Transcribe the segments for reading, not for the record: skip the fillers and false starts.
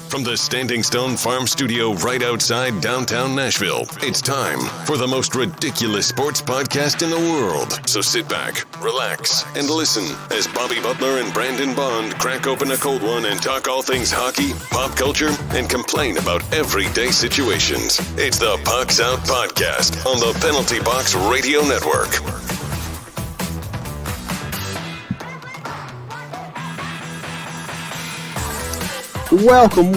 From the Standing Stone Farm Studio right outside downtown Nashville, it's time for the most ridiculous sports podcast in the world. So sit back, relax, and listen as Bobby Butler and Brandon Bond crack open a cold one and talk all things hockey, pop culture, and complain about everyday situations. It's the Pucks Out Podcast on the Penalty Box Radio Network. Welcome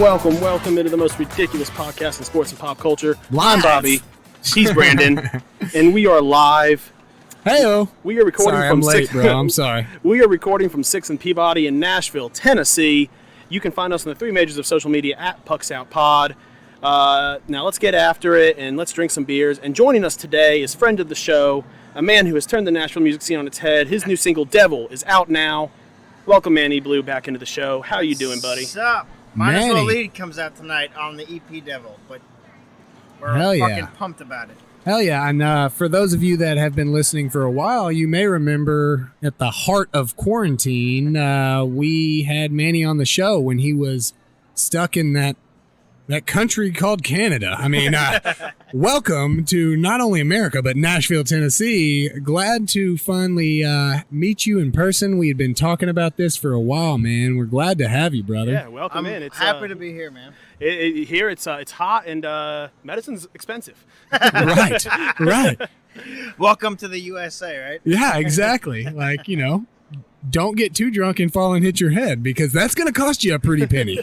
into the most ridiculous podcast in sports and pop culture. I'm Bobby. He's Brandon. And we are live. Heyo. We are recording sorry, from I'm late, bro. I'm sorry. We are recording from 6th and Peabody in Nashville, Tennessee. You can find us on the three majors of social media at Pucks Out Pod. Now let's get after it and let's drink some beers. And joining us today is friend of the show, a man who has turned the Nashville music scene on its head. His new single, Devil, is out now. Welcome, Manny Blu, back into the show. How are you doing, buddy? What's up? Minus the lead comes out tonight on the E.P DEViL, but we're fucking pumped about it. Hell yeah. And for those of you that have been listening for a while, you may remember at the heart of quarantine, we had Manny on the show when he was stuck in that country called Canada. I mean, welcome to not only America, but Nashville, Tennessee. Glad to finally meet you in person. We had been talking about this for a while, man. We're glad to have you, brother. Yeah, welcome in. It's happy to be here, man. Here it's hot and medicine's expensive. Right. Welcome to the USA, right? Yeah, exactly. Like, don't get too drunk and fall and hit your head because that's going to cost you a pretty penny.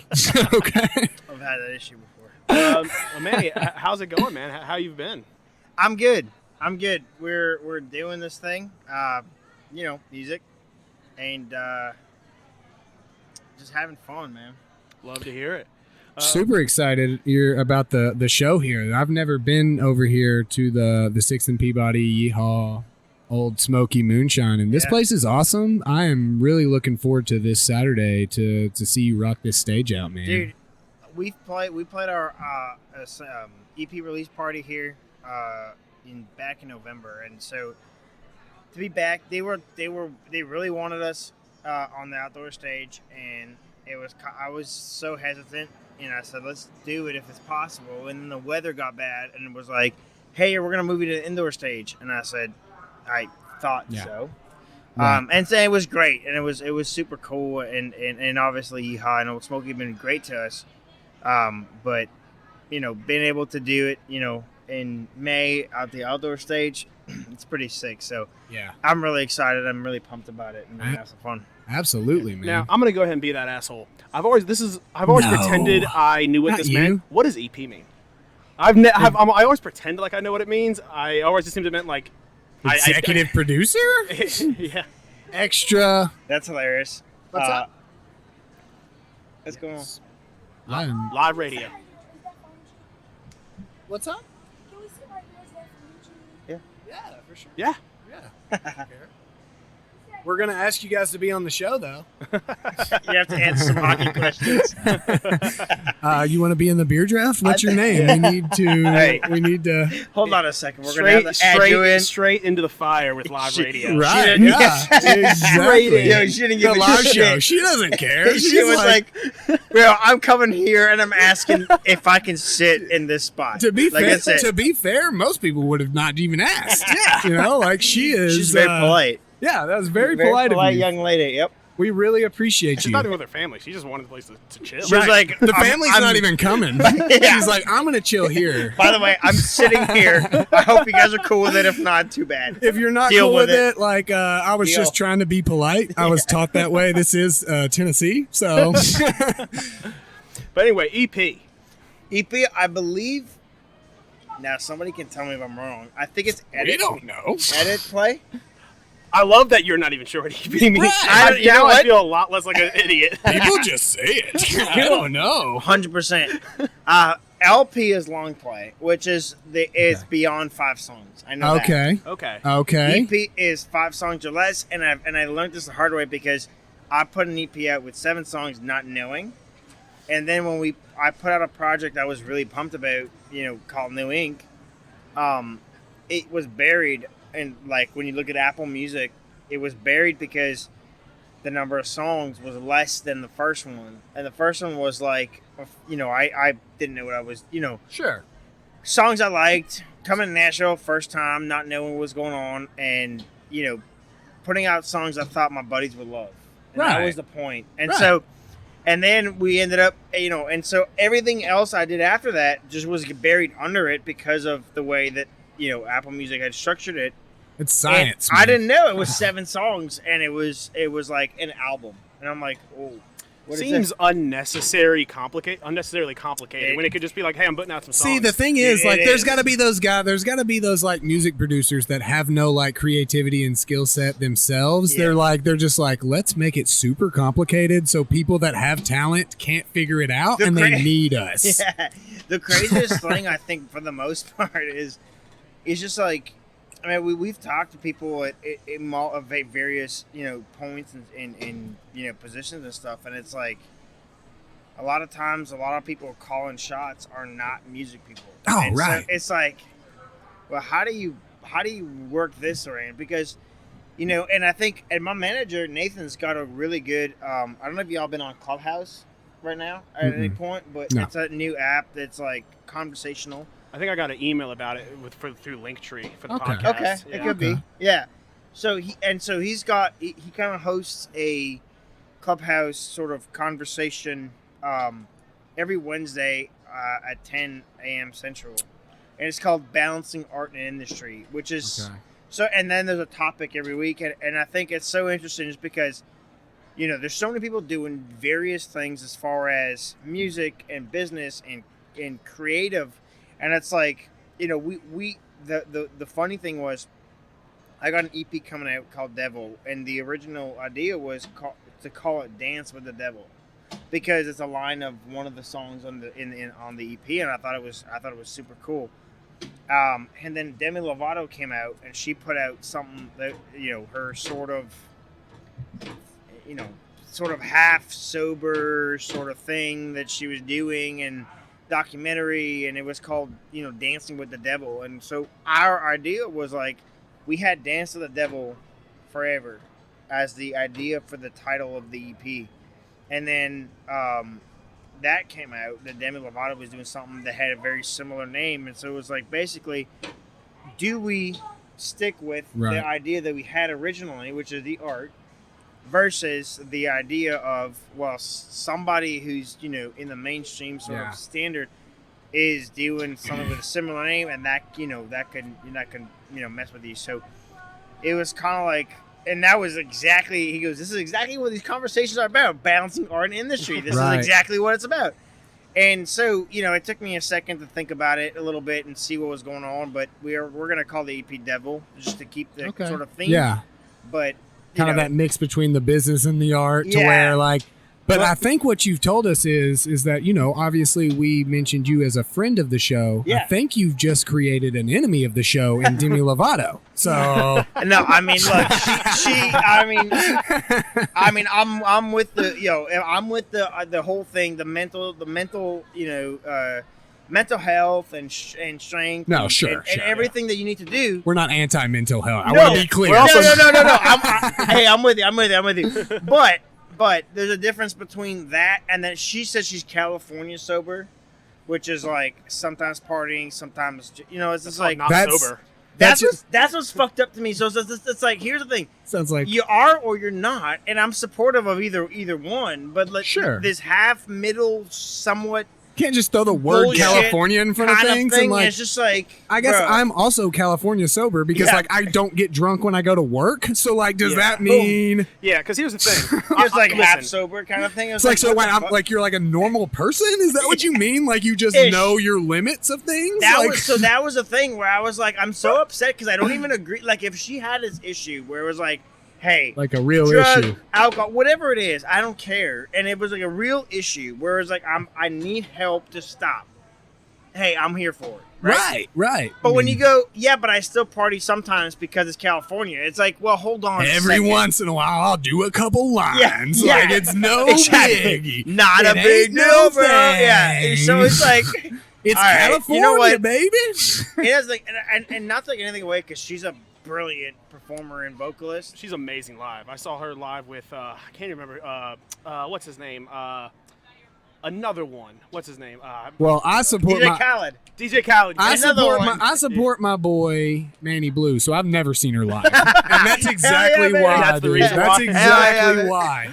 Okay. I've had that issue before. Manny, how's it going, man? How you been? I'm good. We're doing this thing, music, and just having fun, man. Love to hear it. Super excited about the show here. I've never been over here to the 6th and Peabody Yeehaw Old Smoky Moonshine, and this place is awesome. I am really looking forward to this Saturday to see you rock this stage out, man. Dude, we played our EP release party here back in November, and so to be back, they really wanted us on the outdoor stage, and I was so hesitant, and I said, let's do it if it's possible. And then the weather got bad, and it was like, hey, we're gonna move you to the indoor stage, and I said, I thought so. Right. And so it was great, and it was super cool, and obviously Yeehaw and Old Smoky have been great to us. But being able to do it, in May at the outdoor stage, it's pretty sick. So yeah, I'm really excited. I'm really pumped about it, and have some fun. Absolutely, man. Now I'm gonna go ahead and be that asshole. I've always pretended I knew what this meant. What does EP mean? I always pretend like I know what it means. I always assumed it meant like executive producer. Yeah. Extra. That's hilarious. What's up? What's going on? Live radio. What's up? Can we see my ears there from YouTube? Yeah, for sure. Yeah. We're going to ask you guys to be on the show, though. You have to answer some hockey questions. You want to be in the beer draft? What's your name? We need to. Hold on a second. We're going to have to add you in. Straight into the fire with live radio. Right. Yeah. Exactly. Yo, she didn't give the a live shit. show. She doesn't care. She was like, well, I'm coming here and I'm asking if I can sit in this spot. To be fair, most people would have not even asked. Yeah. She is. She's very polite. Yeah, that was very polite of you. Young lady. Yep. We really appreciate She's you. not even with her family. She just wanted the place to chill. She was like, the family's not even coming. Yeah. She's like, I'm going to chill here. By the way, I'm sitting here. I hope you guys are cool with it. If not, too bad. If you're not cool with it, I was just trying to be polite. I was taught that way. This is Tennessee, so. But anyway, EP, I believe. Now, somebody can tell me if I'm wrong. I think it's edit. We don't know. Edit play. I love that you're not even sure what EP means. Right. I feel a lot less like an idiot. People just say it. I don't know. 100%. LP is long play, which is it's beyond 5 songs. I know that. Okay. EP is 5 songs or less, and I learned this the hard way because I put an EP out with 7 songs not knowing, and then when I put out a project I was really pumped about, called New Ink, it was buried. And when you look at Apple Music, it was buried because the number of songs was less than the first one, and the first one was like, I didn't know what I was, Sure. songs I liked, coming to Nashville first time, not knowing what was going on, and putting out songs I thought my buddies would love. And that was the point. And so, and then we ended up, and so everything else I did after that just was buried under it because of the way that, Apple Music had structured it. It's science. I didn't know it was 7 songs, and it was like an album. And I'm like, oh. Seems unnecessarily complicated when it could just be like, hey, I'm putting out some songs. See, the thing is, there's got to be those guys. There's got to be those like music producers that have no like creativity and skill set themselves. Yeah. They're just like, let's make it super complicated so people that have talent can't figure it out, and they need us. Yeah. The craziest thing I think for the most part is just like, I mean, we've talked to people at various points and positions and stuff, and it's like a lot of times a lot of people calling shots are not music people. Oh, and right. So it's like, well, how do you work this around? Because and I think my manager Nathan's got a really good. I don't know if y'all been on Clubhouse right now at any point, but it's a new app that's like conversational. I think I got an email about it through Linktree for the podcast. Okay, Yeah. it could be. Yeah. So he kind of hosts a Clubhouse sort of conversation every Wednesday at 10 a.m. Central, and it's called Balancing Art and Industry, which is so. And then there's a topic every week, and I think it's so interesting just because there's so many people doing various things as far as music and business and creative. And it's like, the funny thing was, I got an EP coming out called Devil, and the original idea was to call it Dance with the Devil, because it's a line of one of the songs on the EP, and I thought it was super cool. And then Demi Lovato came out, and she put out something that her sort of half sober sort of thing that she was doing, and documentary, and it was called Dancing with the Devil. And so our idea was like, we had Dance with the Devil Forever as the idea for the title of the EP, and then that came out that Demi Lovato was doing something that had a very similar name, and so it was like, basically, do we stick with the idea that we had originally, which is the art, versus the idea of, well, somebody who's in the mainstream sort of standard is doing something with a similar name, and that can mess with you. So it was kind of like, and that was exactly, he goes, this is exactly what these conversations are about, balancing art and industry. This is exactly what it's about. And so it took me a second to think about it a little bit and see what was going on, but we're gonna call the EP Devil just to keep the sort of theme. Yeah, but kind of that mix between the business and the art to where like, but I think what you've told us is that, obviously we mentioned you as a friend of the show. Yeah. I think you've just created an enemy of the show in Demi Lovato. So no, I mean, look, I'm with the, I'm with the whole thing, the mental, mental health and strength. No, and everything that you need to do. We're not anti-mental health. I want to be clear. No. Hey, I'm with you. But there's a difference between that and then she says she's California sober, which is like sometimes partying, sometimes it's just like not sober. That's what's fucked up to me. So it's like, here's the thing. Sounds like you are or you're not, and I'm supportive of either one. But this half middle, somewhat. Can't just throw the word bullshit California in front of things. And like, it's just like, I guess I'm also California sober because like I don't get drunk when I go to work. So like, does that mean? Yeah, because here's the thing. It's like half sober kind of thing. It's like, so when I'm like, you're like a normal person? Is that what you mean? Like you just know your limits of things? That was a thing where I was like, I'm so upset because I don't even agree. Like if she had this issue where it was like, hey, like a real drug, issue, alcohol, whatever it is, I don't care. And it was like a real issue where it's like, I need help to stop. Hey, I'm here for it. Right. But when you go, but I still party sometimes because it's California. It's like, well, hold on. Every once in a while, I'll do a couple lines. Yeah. Like it's no biggie. Not a big deal, bro. Yeah. So it's like, it's California, baby. It has like, and not to take anything away because she's a brilliant performer and vocalist. She's amazing live. I saw her live with I can't remember what's his name. Another one. What's his name? Well, I support DJ Khaled. DJ Khaled. I support my boy Manny Blu, so I've never seen her live, and that's exactly why. That's the reason That's why. exactly why.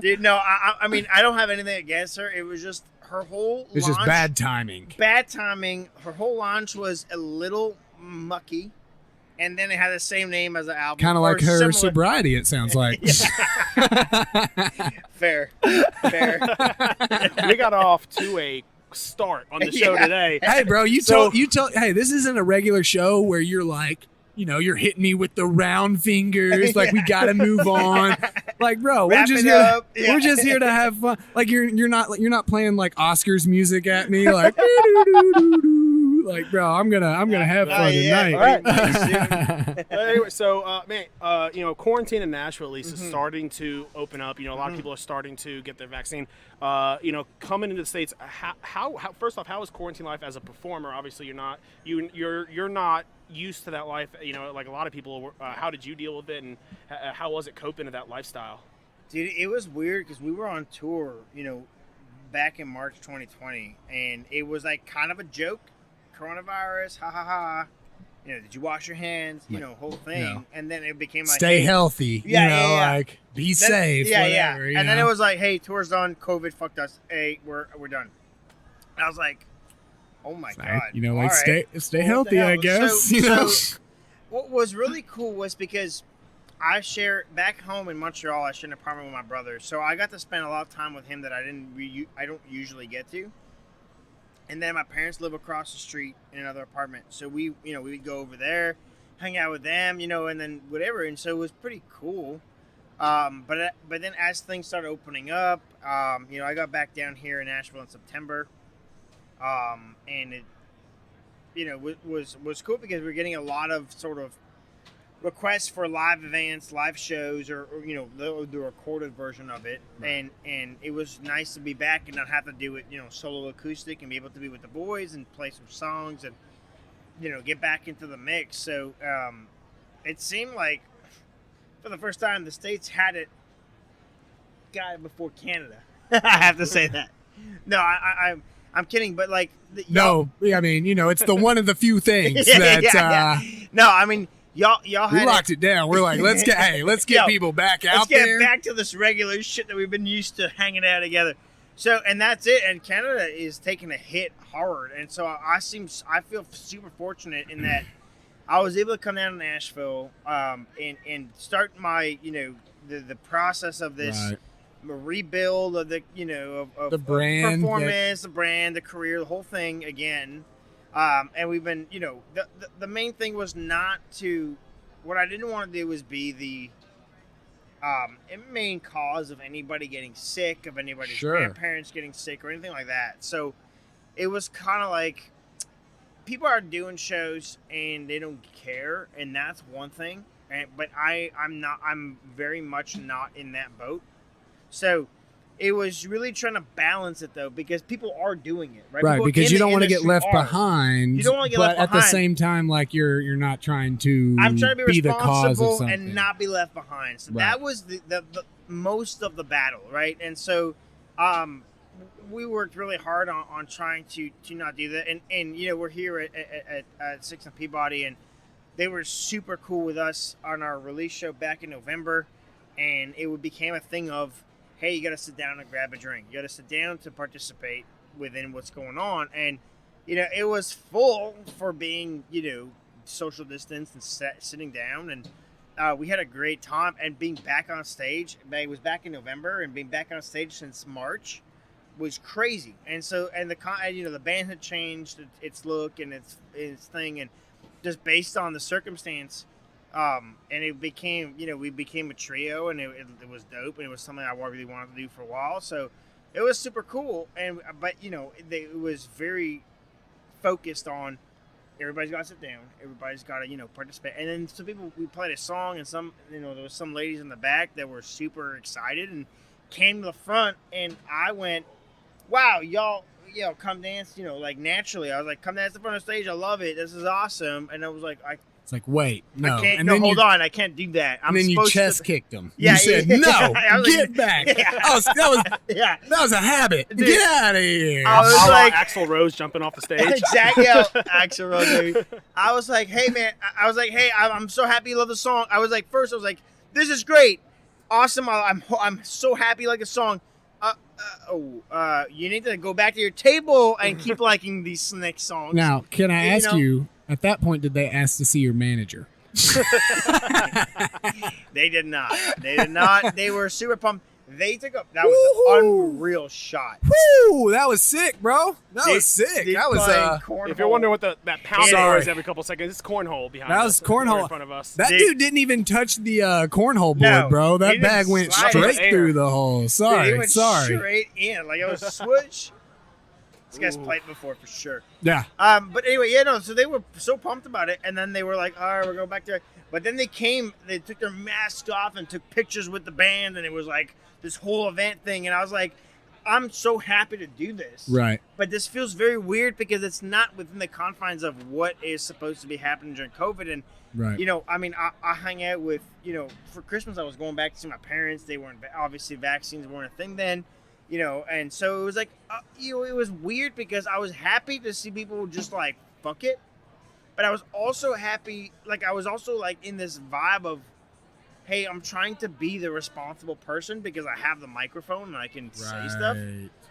Dude, no, I mean, I don't have anything against her. It was just her whole It's launch. just bad timing. Bad timing. Her whole launch was a little mucky, and then it had the same name as the album. Kind of or like her similar. sobriety, it sounds like. Fair. We got off to a start on the show today. Hey, bro, you told. Hey, this isn't a regular show where you're like, you're hitting me with the round fingers. Like, we got to move on. Like, bro, Wrap we're it up. we're just here to have fun. Like, you're not playing like Oscars music at me. Like, doo-doo-doo-doo-doo. Like, bro, I'm gonna have fun tonight. All right. Anyway, so quarantine in Nashville at least is starting to open up. A lot of people are starting to get their vaccine. Coming into the States, how first off, how is quarantine life as a performer? Obviously, you're not used to that life. Like a lot of people. How did you deal with it, and how was it coping to that lifestyle? Dude, it was weird because we were on tour, back in March 2020, and it was like kind of a joke. Coronavirus, ha ha ha. Did you wash your hands? Whole thing. And then it became like, stay healthy. Yeah. Like, be safe. Whatever, And then it was like, hey, tour's done. COVID fucked us. Hey, we're done. And I was like, oh my God. Like, all right. stay healthy, I guess. So what was really cool was because I back home in Montreal, I shared an apartment with my brother. So I got to spend a lot of time with him that I don't usually get to. And then my parents live across the street in another apartment. So we would go over there, hang out with them, and then whatever. And so it was pretty cool. But then as things started opening up, I got back down here in Nashville in September. And it, was cool because we were getting a lot of sort of requests for live events, live shows, or the recorded version of it. Right. And it was nice to be back and not have to do it, solo acoustic, and be able to be with the boys and play some songs and, get back into the mix. So it seemed like for the first time the States got it before Canada. I have to say that. No, I'm kidding, but like... No, I mean, it's the one of the few things that... No, I mean... Y'all we locked it down. We're like, let's get people back out there. Let's get back to this regular shit that we've been used to hanging out together. So, and that's it. And Canada is taking a hit hard. And so I feel super fortunate in that I was able to come down to Nashville and start my, the process of this rebuild of the, of the brand, performance, the brand, the career, the whole thing again. And we've been, the main thing was not to, what I didn't want to do was be the main cause of anybody getting sick, of anybody's grandparents getting sick or anything like that. So it was kind of like people are doing shows and they don't care, and that's one thing. But I'm very much not in that boat. So it was really trying to balance it, though, because people are doing it, right? Right, because you don't want to get left behind. You don't want to get left behind. But at the same time, like, you're not trying to I'm trying to be the cause of responsible something. and not be left behind. So that was the most of the battle, right? And so we worked really hard on trying to not do that. And we're here at 6 and Peabody, and they were super cool with us on our release show back in November, and it became a thing of, hey, you got to sit down and grab a drink. You got to sit down to participate within what's going on. And, it was full for being, social distance and sitting down. And we had a great time. And being back on stage, it was back in November, and being back on stage since March was crazy. And so, the band had changed its look and its thing. And just based on the circumstance, and it became, we became a trio, and it was dope, and it was something I really wanted to do for a while. So it was super cool. But it was very focused on everybody's got to sit down, everybody's got to, participate. And then some people, we played a song, and some, there was some ladies in the back that were super excited and came to the front, and I went, wow, y'all, come dance, like naturally. I was like, come dance in front of the stage. I love it. This is awesome. And I was like, It's like, wait, no. I can't, and no, then hold on. I can't do that. And then you chest kicked him. Yeah, you said, yeah. no, I was get like, back. yeah. That was a habit. Dude, Get out of here. I was I like, Axl Rose jumping off the stage. exactly. Axl Rose, baby. I was like, hey, man. I was like, hey, I'm so happy you love the song. I was like, first, I was like, this is great. Awesome. I'm so happy you like the song. You need to go back to your table and keep liking these next songs. Now, can I ask you, at that point, did they ask to see your manager? They did not. They did not. They were super pumped. They took up. That was an unreal shot. Woo! That was sick, bro. That was sick. That was If you're wondering what that pound Sorry. is every couple seconds, it's cornhole behind that us. was cornhole in front of us. That dude didn't even touch the cornhole board, No, bro. he That didn't bag went slide straight it. through the hole. Sorry, Dude, it went straight in. Like it was switch. This guy's played before for sure. Yeah. But anyway, yeah, no. So they were so pumped about it, and then they were like, "All right, we're going back there." But then they took their masks off and took pictures with the band, and it was like this whole event thing. And I was like, "I'm so happy to do this." Right. But this feels very weird because it's not within the confines of what is supposed to be happening during COVID. And Right. you know, I mean, I hang out with, you know, for Christmas I was going back to see my parents. They weren't obviously vaccines weren't a thing then. You know, and so it was like, you know, it was weird because I was happy to see people just like, fuck it. But I was also happy, like, I was also like in this vibe of, hey, I'm trying to be the responsible person because I have the microphone and I can say stuff.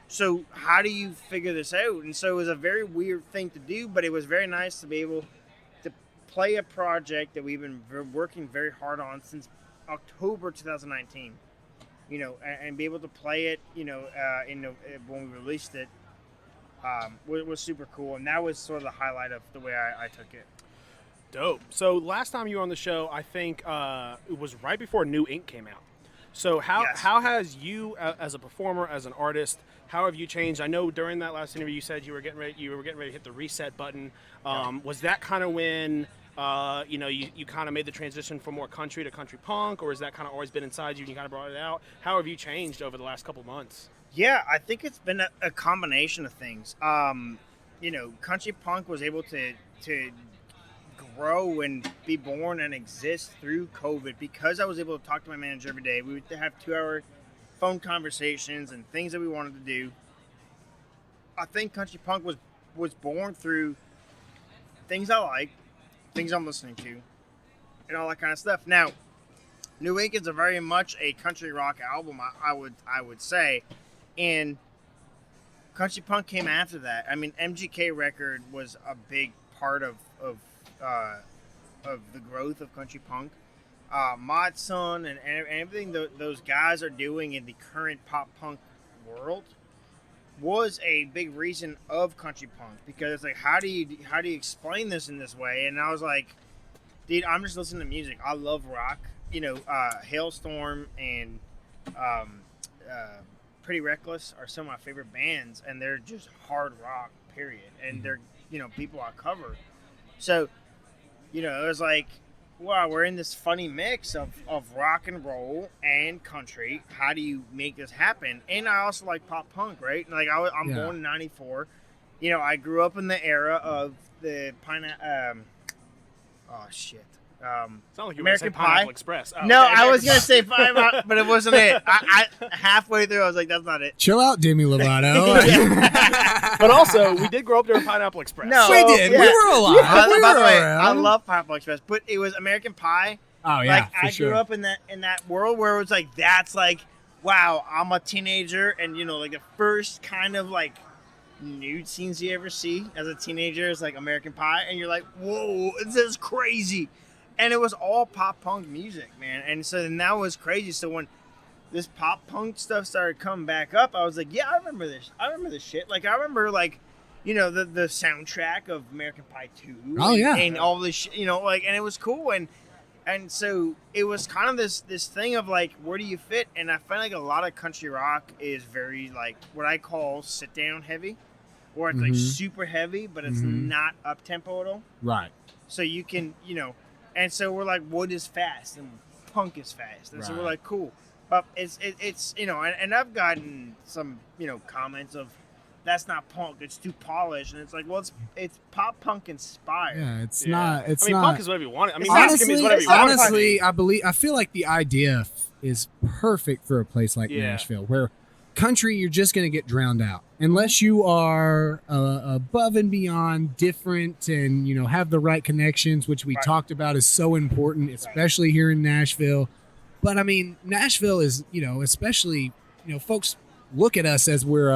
So how do you figure this out? And so it was a very weird thing to do, but it was very nice to be able to play a project that we've been working very hard on since October 2019. You know, and be able to play it, you know, when we released it, was super cool. And that was sort of the highlight of the way I took it. Dope. So last time you were on the show, I think it was right before New Ink came out. So how has you, as a performer, as an artist, how have you changed? I know during that last interview you said you were getting ready to hit the reset button. Was that kind of when you know, you kind of made the transition from more country to country punk, or has that kind of always been inside you and you kind of brought it out? How have you changed over the last couple months? Yeah, I think it's been a combination of things. You know, country punk was able to grow and be born and exist through COVID because I was able to talk to my manager every day. We would have 2-hour phone conversations and things that we wanted to do. I think country punk was born through things I like, things I'm listening to, and all that kind of stuff. Now, New Ink is a very much a country rock album, I would say, and country punk came after that. I mean, MGK record was a big part of the growth of country punk. Mod Sun and everything those guys are doing in the current pop punk world was a big reason of country punk, because it's like, how do you explain this in this way? And I was like, dude, I'm just listening to music. I love rock. You know, Hailstorm and Pretty Reckless are some of my favorite bands, and they're just hard rock, period. And they're, you know, people I cover. So, you know, it was like, wow, we're in this funny mix of rock and roll and country. How do you make this happen? And I also like pop punk, right? Like I'm born in '94. You know, I grew up in the era of the Sound like you American were Pineapple Pie. Express. Oh, No, okay, I was American gonna say Pineapple, but it wasn't it. I halfway through, I was like, that's not it. Chill out, Demi Lovato. But also, we did grow up during Pineapple Express. No, We did. yeah. We were alive. By We the were way, around. I love Pineapple Express, but it was American Pie. Oh yeah, Like for I sure. grew up in that world where it was like, that's like, wow, I'm a teenager, and you know, like the first kind of like nude scenes you ever see as a teenager is like American Pie, and you're like, whoa, this is crazy. And it was all pop punk music, man. And so then that was crazy. So when this pop punk stuff started coming back up, I was like, yeah, I remember this. I remember this shit. Like, I remember, like, you know, the soundtrack of American Pie 2. Oh, yeah. And all this shit, you know, like, and it was cool. And so it was kind of this thing of, like, where do you fit? And I find like a lot of country rock is very, like, what I call sit-down heavy. Or it's, like, super heavy, but it's not up-tempo at all. Right. So you can, you know... And so we're like, what is fast? And punk is fast. And so we're like, cool. But it's you know, and I've gotten some, you know, comments of, that's not punk. It's too polished, and it's like, well, it's pop punk inspired. Yeah, it's not. It's I mean, not. punk is whatever you want. I mean, honestly, is whatever you want. honestly, I feel like the idea is perfect for a place like Nashville, where country, you're just going to get drowned out unless you are above and beyond different and, you know, have the right connections, which we talked about is so important, especially here in Nashville. But I mean, Nashville is, you know, especially, you know, folks look at us as we're,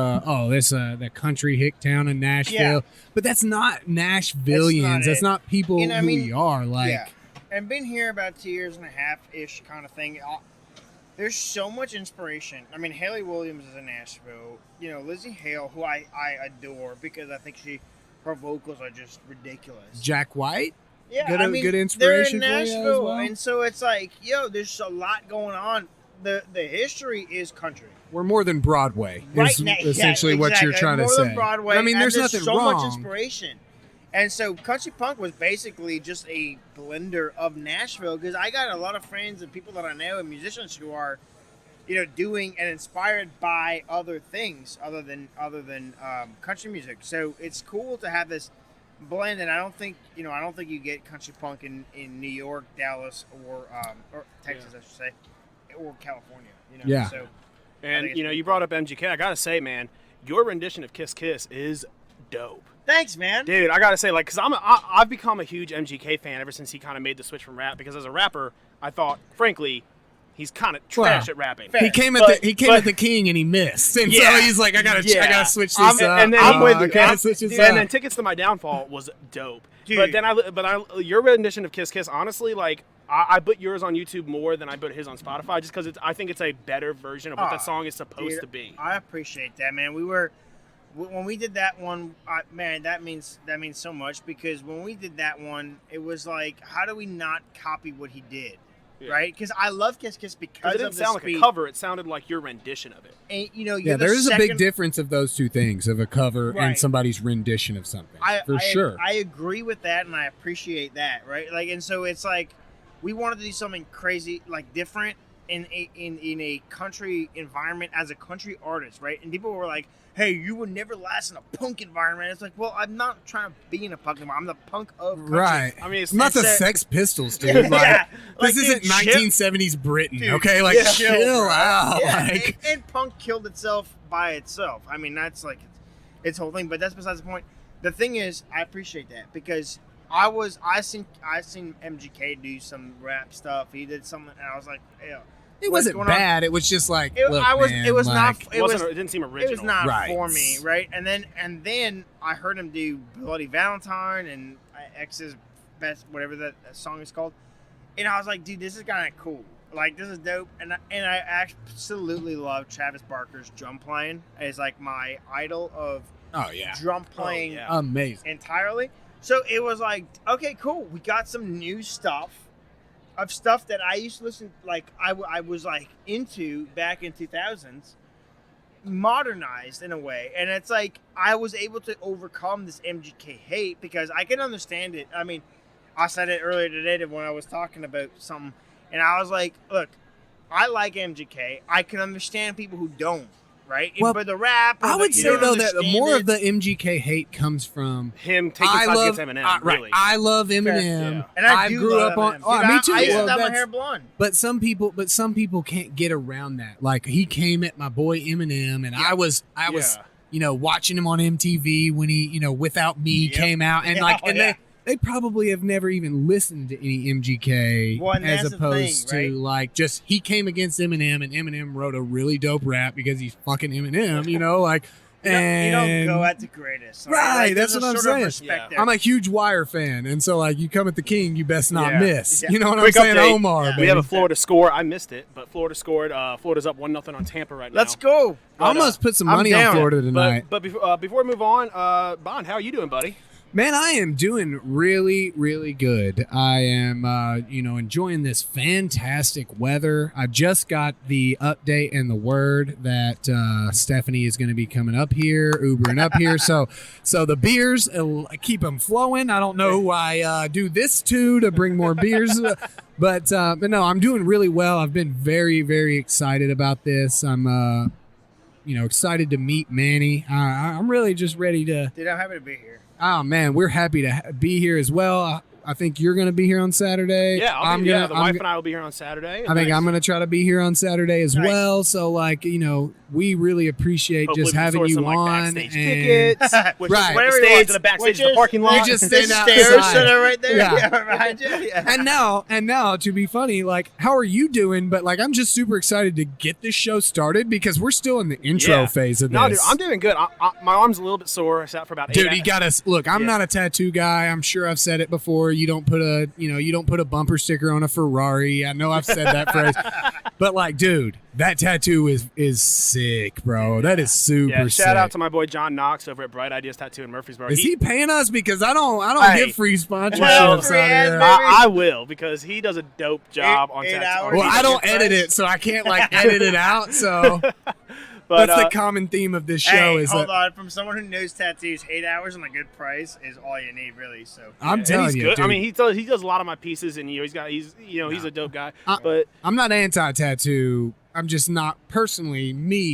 that's the country hick town in Nashville. Yeah. But that's not Nashvillians. That's not people who we are. Like, and been here about 2.5 years-ish kind of thing. There's so much inspiration. I mean, Haley Williams is in Nashville. You know, Lizzie Hale, who I adore because I think her vocals are just ridiculous. Jack White? Yeah, good inspiration they're in for you Nashville, as well. and so it's like, there's a lot going on. The history is country. We're more than Broadway. Is essentially what you're trying to say. More than Broadway. I mean, there's nothing so wrong. Much inspiration, and so country punk was basically just a blender of Nashville. Because I got a lot of friends and people that I know and musicians who are, you know, doing and inspired by other things other than country music. So it's cool to have this blend, and I don't think you get country punk in New York, Dallas, or Texas, I should say, or California. You know? Yeah. So, and you know, you brought up MGK. I gotta say, man, your rendition of "Kiss Kiss" is dope. Thanks, man. Dude, I gotta say, like, cause I've become a huge MGK fan ever since he kind of made the switch from rap. Because as a rapper, I thought, frankly, he's kind of trash at rapping. He came at the King and he missed, and so he's like, I gotta switch this up. And then I'm with you. And then "Tickets to My Downfall" was dope. Dude. But your rendition of "Kiss Kiss," honestly, like, I put yours on YouTube more than I put his on Spotify, just because I think it's a better version of what that song is supposed to be. I appreciate that, man. When we did that one, man, that means so much, because when we did that one, it was like, how do we not copy what he did? Yeah. Right? Because I love Kiss Kiss because it didn't of the sound speed. like a cover. It sounded like your rendition of it. And, you know, there is a big difference of those two things, of a cover and somebody's rendition of something. Sure. I agree with that, and I appreciate that, right? Like, and so it's like, we wanted to do something crazy, like different in a country environment as a country artist, right? And people were like, hey, you would never last in a punk environment. It's like, well, I'm not trying to be in a punk environment. I'm the punk of country. Right. I mean, it's not the Sex Pistols, dude. Like, this isn't 1970s Britain, dude, okay? Like, chill out. Yeah. Like, and punk killed itself by itself. I mean, that's like its whole thing, but that's besides the point. The thing is, I appreciate that, because I seen MGK do some rap stuff. He did something, and I was like, yeah. It wasn't bad. It was just like, it didn't seem original. It was not for me, right? And then I heard him do Bloody Valentine and X's Best, whatever that song is called, and I was like, dude, this is kind of cool. Like, this is dope. And I absolutely love Travis Barker's drum playing. It's like my idol of drum playing, amazing, entirely. So it was like, okay, cool. We got some new stuff. Of stuff that I used to listen, like I was like into back in 2000s, modernized in a way, and it's like I was able to overcome this MGK hate, because I can understand it. I mean, I said it earlier today when I was talking about something, and I was like, look, I like MGK. I can understand people who don't. Right? Well, but the rap, I would say though that more of the MGK hate comes from him taking sides against Eminem. Right, I love Eminem, yeah. And I grew up on. Me too. I used to have my hair blonde. But some people can't get around that. Like, he came at my boy Eminem, and I was you know, watching him on MTV when he, you know, Without Me came out, and they probably have never even listened to any MGK, as opposed to like, just he came against Eminem, and Eminem wrote a really dope rap because he's fucking Eminem, you know, like. You don't go at the greatest. Right, like, that's what I'm saying. Yeah. I'm a huge Wire fan, and so like, you come at the King, you best not miss. Yeah. You know what Quick I'm saying, update. Omar? We have a Florida score. I missed it, but Florida scored. Florida's up 1-0 on Tampa right now. Let's go. I almost put some money on Florida tonight. But before we move on, Bond, how are you doing, buddy? Man, I am doing really, really good. I am, enjoying this fantastic weather. I just got the update and the word that Stephanie is going to be coming up here, Ubering up here. So the beers, keep them flowing. I don't know who I do this to bring more beers, but no, I'm doing really well. I've been very, very excited about this. I'm excited to meet Manny. I'm really just ready to. Dude, I'm happy to be here. Oh man, we're happy to be here as well. I think you're going to be here on Saturday. Yeah, the wife and I will be here on Saturday. I think I'm going to try to be here on Saturday as well. So, we really appreciate Hopefully just having you on. Backstage tickets, which right. is whatever stage, the backstage, the parking lot. You just stand stairs outside. that are right there. Yeah. Behind you. Yeah. And now, to be funny, how are you doing? But I'm just super excited to get this show started because we're still in the intro phase of this. No, dude, I'm doing good. My arm's a little bit sore. I sat for about 8 hours. Dude, you gotta look. I'm not a tattoo guy. I'm sure I've said it before. You don't put a bumper sticker on a Ferrari. I know I've said that phrase, but dude, that tattoo is sick, bro. That is super sick. Shout out to my boy John Knox over at Bright Ideas Tattoo in Murfreesboro. Is he paying us? Because I don't get free sponsorships out here. I will, because he does a dope job on tattoo. Well, I don't edit it, so I can't edit it out. So. But that's the common theme of this show. Hold on, from someone who knows tattoos, 8 hours and a good price is all you need, really. So I'm telling you, good. Dude. I mean, he does a lot of my pieces, and he's a dope guy. But I'm not anti-tattoo. I'm just not personally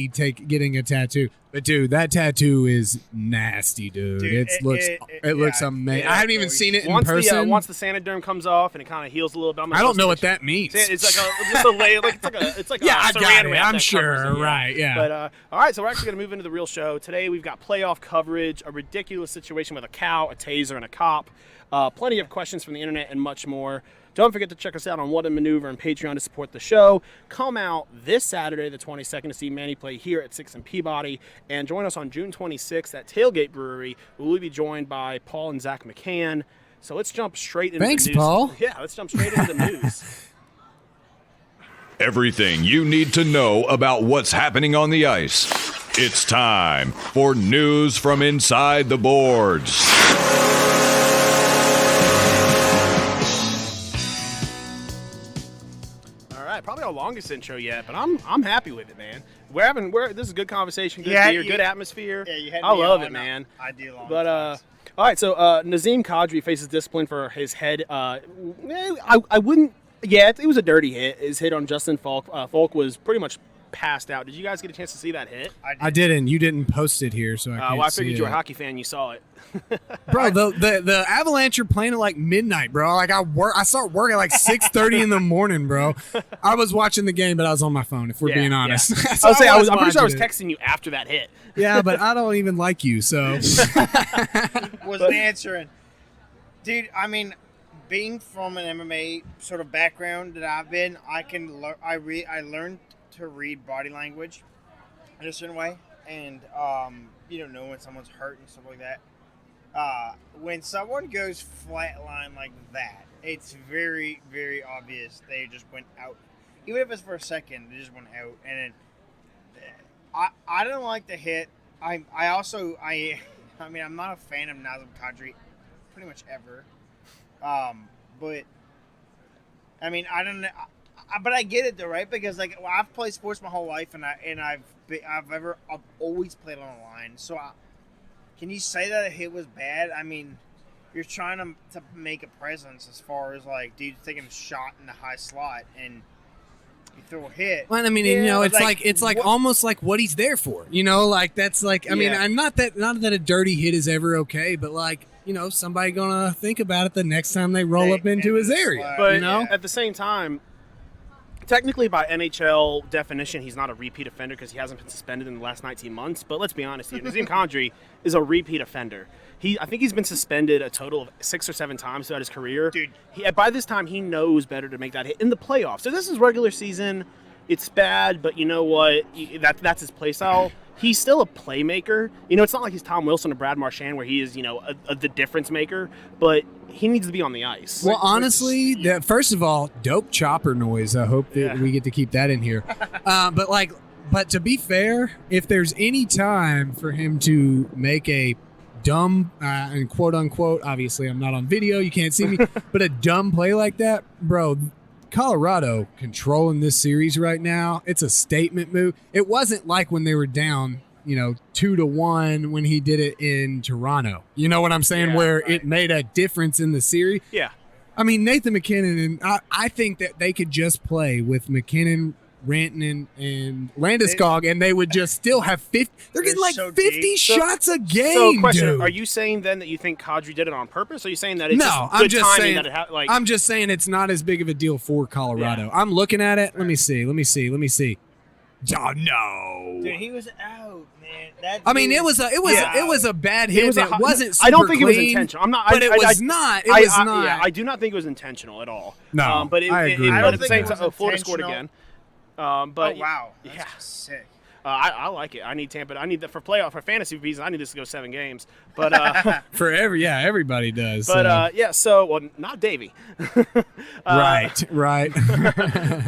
getting a tattoo. But dude, that tattoo is nasty, dude. It looks amazing. I haven't even seen it in person. Once the Sanaderm comes off and it kind of heals a little bit, I don't know what that means. It's just a layer, it's like yeah, a I got it. I'm sure, it, right? Yeah. But all right, so we're actually gonna move into the real show today. We've got playoff coverage, a ridiculous situation with a cow, a taser, and a cop. Plenty of questions from the internet and much more. Don't forget to check us out on What a Maneuver and Patreon to support the show. Come out this Saturday, the 22nd, to see Manny play here at 6 and Peabody. And join us on June 26th at Tailgate Brewery. We'll be joined by Paul and Zach McCann. So let's jump straight into the news. Thanks, Paul. Yeah, let's jump straight into the news. Everything you need to know about what's happening on the ice. It's time for news from inside the boards. Probably our longest intro yet, but I'm happy with it, man. This is a good conversation, good beer, good atmosphere. Yeah, I love it, man. I do love it. But all right, so Nazem Kadri faces discipline for his head. I wouldn't. Yeah, it was a dirty hit. His hit on Justin Falk. Falk was pretty much passed out. Did you guys get a chance to see that hit? I didn't. You didn't post it here, so I can't I figured you were a it. hockey fan. You saw it. Bro, the Avalanche are playing at midnight, bro. I start work at 6:30 in the morning, bro. I was watching the game, but I was on my phone, if we're being honest. Yeah. So I'm pretty sure I was it. texting you after that hit. Yeah, but I don't even like you, so. Wasn't answering. Dude, I mean, being from an MMA sort of background that I've been, I learned to read body language in a certain way, and know when someone's hurt and stuff like that. When someone goes flatline like that, it's very, very obvious they just went out. Even if it's for a second, they just went out. And I don't like the hit. I'm not a fan of Nazem Kadri pretty much ever. But I mean, I don't know. But I get it though, right? Because I've played sports my whole life, and I've always played on the line. So can you say that a hit was bad? I mean, you're trying to make a presence as far as dude taking a shot in the high slot and you throw a hit. Well, I mean, it's almost like what he's there for. That's I mean, I'm not that a dirty hit is ever okay, but somebody gonna think about it the next time they roll up into his area. But at the same time, technically by NHL definition, he's not a repeat offender because he hasn't been suspended in the last 19 months. But let's be honest, Nazem Kadri is a repeat offender. I think he's been suspended a total of 6 or 7 times throughout his career. Dude. By this time, he knows better to make that hit in the playoffs. So this is regular season. It's bad, but you know what? That's his play style. He's still a playmaker. It's not like he's Tom Wilson or Brad Marchand where he is, the difference maker. But he needs to be on the ice. Well, honestly, first of all, dope chopper noise. I hope that we get to keep that in here. But to be fair, if there's any time for him to make a dumb and quote unquote, obviously I'm not on video, you can't see me, but a dumb play like that, bro. Colorado controlling this series right now. It's a statement move. It wasn't like when they were down, 2-1 when he did it in Toronto. You know what I'm saying? Yeah, where right. it made a difference in the series. Yeah. I mean, Nathan McKinnon, and I think that they could just play with McKinnon Rantanen and Landeskog, and they would just still have 50. They're getting like so 50 deep. shots a game, So, question: dude. Are you saying then that you think Kadri did it on purpose? Or are you saying that it's No, just I'm good just timing saying. that it like? I'm just saying it's not as big of a deal for Colorado. I'm looking at it. Let me see. Oh no! Dude, he was out, man. I mean, it was a bad hit. was It wasn't. Super I don't think it was clean, intentional. I'm not. but it was not. It was not. Yeah, I do not think it was intentional at all. No, but I agree. But I at don't the think same it was time, Florida scored intentional. again. But Oh wow, that's yeah. sick. I like it. I need Tampa. I need that for playoff for fantasy reasons. I need this to go 7 games. But For everybody does. but yeah. So well, not Davey. right.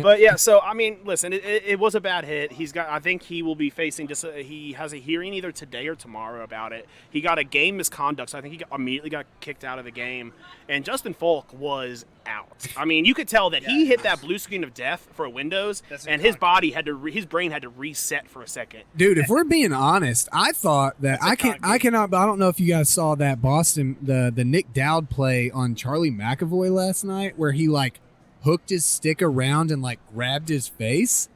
But yeah, so I mean, listen, it was a bad hit. I think he will be facing he has a hearing either today or tomorrow about it. He got a game misconduct, so I think he immediately got kicked out of the game. And Justin Falk was out. I mean, you could tell that he hit that blue screen of death for Windows, and his body his brain had to reset for a second. Dude, if we're being honest, I thought that I don't know if you guys saw that Boston the Nick Dowd play on Charlie McAvoy last night where he like hooked his stick around and like grabbed his face.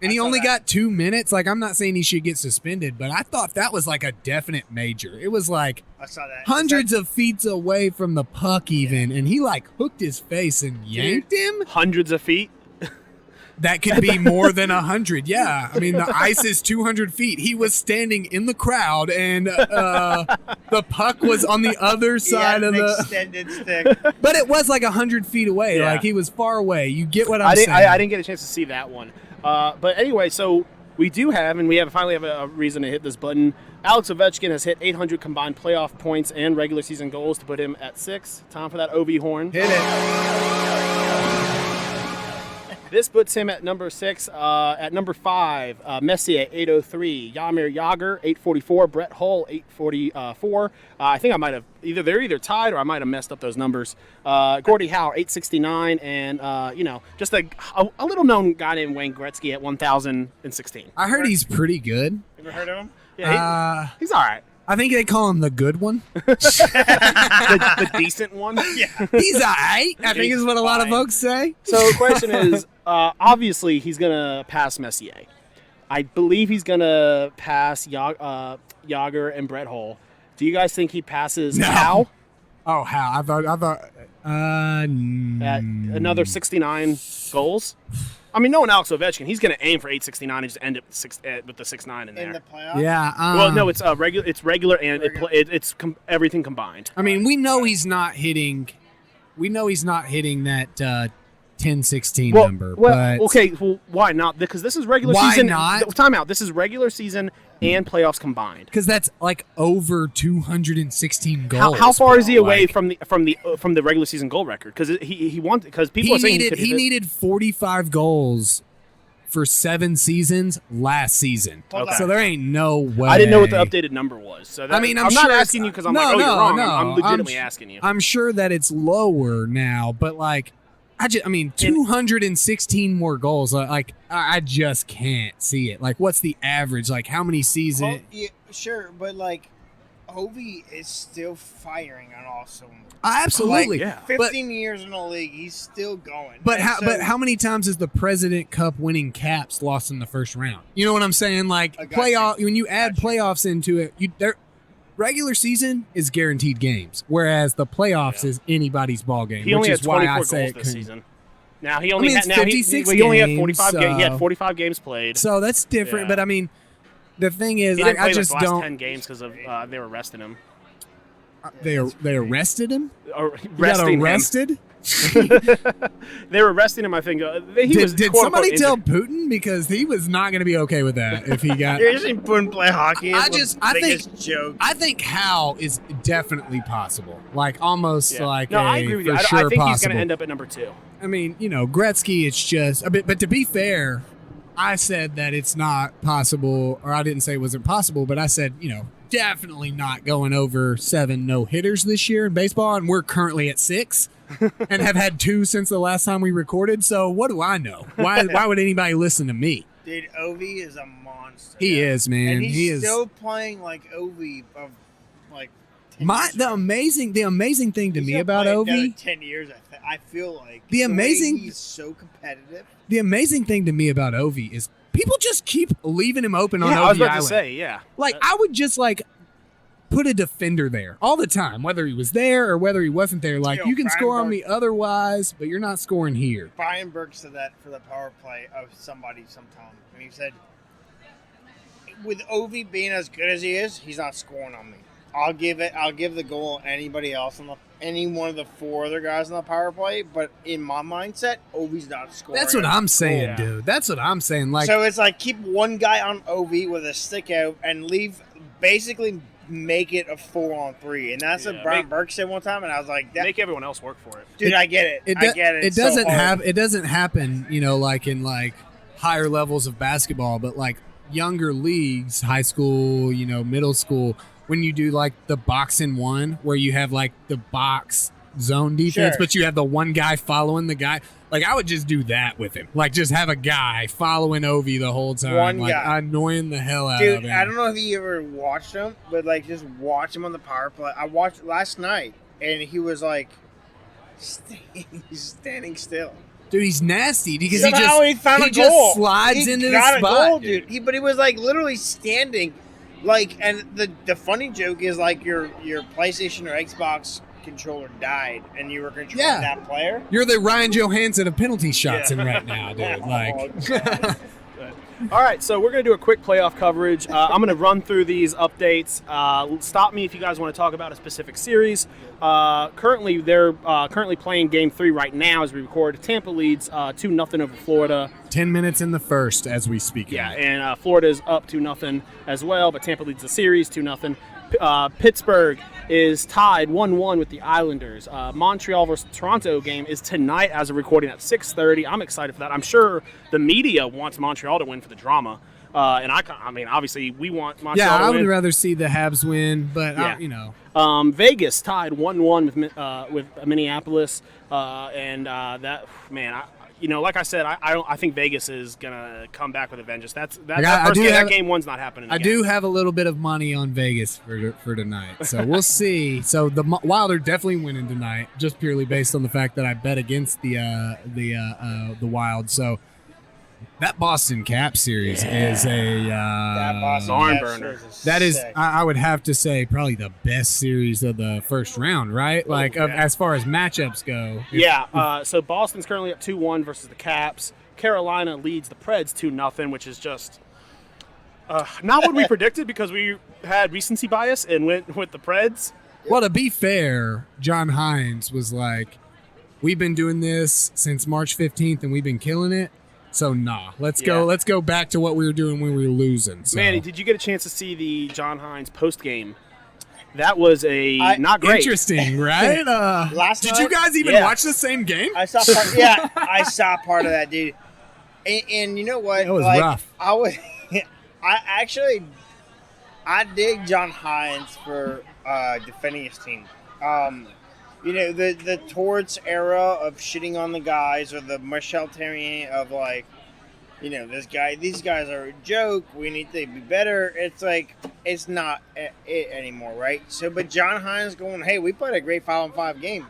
And he only got 2 minutes. Like, I'm not saying he should get suspended, but I thought that was like a definite major. It was like I saw that. hundreds of feet away from the puck even, and he like hooked his face and yanked him. Hundreds of feet. That could be more than 100. Yeah. I mean, the ice is 200 feet. He was standing in the crowd, and the puck was on the other side of the extended stick. But it was like 100 feet away. Yeah. Like, he was far away. You get what I'm saying? I didn't get a chance to see that one. But anyway, so we do have, and we finally have a reason to hit this button. Alex Ovechkin has hit 800 combined playoff points and regular season goals to put him at 6. Time for that OV horn. Hit it. This puts him at number 6. At number 5, Messier, 803. Jaromir Jagr, 844. Brett Hull, 844. I think I might have they're either tied or I might have messed up those numbers. Gordie Howe, 869, and just a little known guy named Wayne Gretzky at 1016. I heard he's pretty good. Ever heard of him? Yeah, he's all right. I think they call him the good one. the decent one. Yeah. He's all right, I think is what a lot of folks say. So the question is, obviously he's gonna pass Messier. I believe he's gonna pass Jagr and Brett Hull. Do you guys think he passes Howe? Oh, Howe. I thought. At another 69 goals. I mean, knowing Alex Ovechkin, he's going to aim for 869 and just end it with the 6-9 in there. In the playoffs? Yeah. Well, no, it's regular. It's regular, and it's everything combined. I mean, we know he's not hitting. We know he's not hitting that 10-16 number. But okay. Well, why not? Because this is regular Why season. not? Time out. This is regular season and playoffs combined. because that's like over 216 goals. How far is he bro. away Like, from the regular season goal record? Because people are saying he needed 45 goals for 7 seasons last season. Okay. So there ain't no way. I didn't know what the updated number was. So that, I'm sure not it's- asking you because I'm no, like, oh, no, you're wrong. no. I'm legitimately asking you. I'm sure that it's lower now, but like, I 216 more goals. Like, I just can't see it. Like, what's the average? Like, how many seasons? Well, yeah, sure, but like, Ovi is still firing on all cylinders. Absolutely. yeah. 15 years in the league, he's still going. But And how many times has the President Cup winning Caps lost in the first round? You know what I'm saying? Like, I got playoff you. when you add playoffs into it, regular season is guaranteed games, whereas the playoffs is anybody's ball game. He only which had is why 24 I say goals it this couldn't- season. Now he only I mean, had it's now 56 he only had games, 45 games. He had so- 45 games played. So that's different. Yeah. But I mean, the thing is, He didn't I play just like the last don't. 10 games because of they were arresting him. They arrested him. Or He got arresting him. arrested. They were arresting him. I think Did quote, somebody unquote, tell injured. Putin, because he was not going to be okay with that if he got. You're just Putin play hockey. I It's the think- biggest joke. I think Howe is definitely possible. Like almost Yeah. like no, a I agree with you. for I sure think he's possible. going to end up at number 2. I mean, Gretzky, it's just a bit. But to be fair, I said that it's not possible, or I didn't say it wasn't possible, but I said, definitely not going over 7 no-hitters this year in baseball, and we're currently at 6 and have had 2 since the last time we recorded. So what do I know? Why would anybody listen to me? Dude, Ovi is a monster. He is, man. And he's He is. still playing like Ovi of like The amazing thing to He's me gonna about play Ovi. another 10 years. I feel like The way amazing- he's so competitive. The amazing thing to me about Ovi is people just keep leaving him open on Yeah, Ovi I was about Island. to say, yeah. Like, I would just like put a defender there all the time, whether he was there or whether he wasn't there. Like, Yo, you can Brian score on Burke- me otherwise, but you're not scoring here. Brian Burke said that for the power play of somebody sometime. And he said, with Ovi being as good as he is, he's not scoring on me. I'll give the goal to anybody else any one of the 4 other guys on the power play, but in my mindset, Ovi's not scoring. That's what I'm saying, Yeah. dude. That's what I'm saying. Like, so it's like keep one guy on Ovi with a stick out and basically make it a 4-on-3, and that's what Brian Burke said one time, and I was like, Make everyone else work for it. dude, I get it. I get it. It doesn't happen, like in like higher levels of basketball, but like younger leagues, high school, middle school, when you do like the box in one, where you have like the box zone defense, Sure. but you have the one guy following the guy. Like, I would just do that with him. Like, just have a guy following Ovi the whole time. One like, guy. annoying the hell out Dude, of him. I don't know if you ever watched him, but like just watch him on the power play. I watched last night, and he was like, he's standing still. Dude, he's nasty because Somehow he found a just goal. slides He into got the a spot. goal, dude. But he was like literally standing, like. And the funny joke is like your PlayStation or Xbox controller died, and you were controlling that player. You're the Ryan Johansson of penalty shots in right now, dude. Like, All right, so we're going to do a quick playoff coverage. I'm going to run through these updates. Stop me if you guys want to talk about a specific series. Currently, they're currently playing Game 3 right now as we record. Tampa leads 2-0 over Florida. 10 minutes in the first as we speak. Yeah, and Florida's up 2-0 as well, but Tampa leads the series 2-0. Pittsburgh is tied 1-1 with the Islanders. Montreal versus Toronto game is tonight as a recording at 6:30. I'm excited for that. I'm sure the media wants Montreal to win for the drama. And I mean, obviously, we want Montreal to I win. would rather see the Habs win, but, Vegas tied 1-1 with Minneapolis. That, man, like I said, I think Vegas is gonna come back with a vengeance. That game one's not happening. I again. do have a little bit of money on Vegas for tonight, so we'll see. So the Wild are definitely winning tonight, just purely based on the fact that I bet against the Wild. So that Boston Cap series is a barn burner. That is, I would have to say, probably the best series of the first round, right? Like, as far as matchups go. So Boston's currently up 2-1 versus the Caps. Carolina leads the Preds 2-0, which is just not what we predicted because we had recency bias and went with the Preds. Well, to be fair, John Hines was like, we've been doing this since March 15th and we've been killing it. So let's go back to what we were doing when we were losing. So. Manny, did you get a chance to see the John Hines post game? That was not great. Interesting, right? Did you guys even watch the same game? I saw part of that, dude. And you know what? It was rough. I dig John Hines for defending his team. The Torts era of shitting on the guys, or the Michel Therrien of like, these guys are a joke. We need to be better. It's like, it's not it anymore, right? So, but John Hines going, hey, we played a great 5-on-5 game.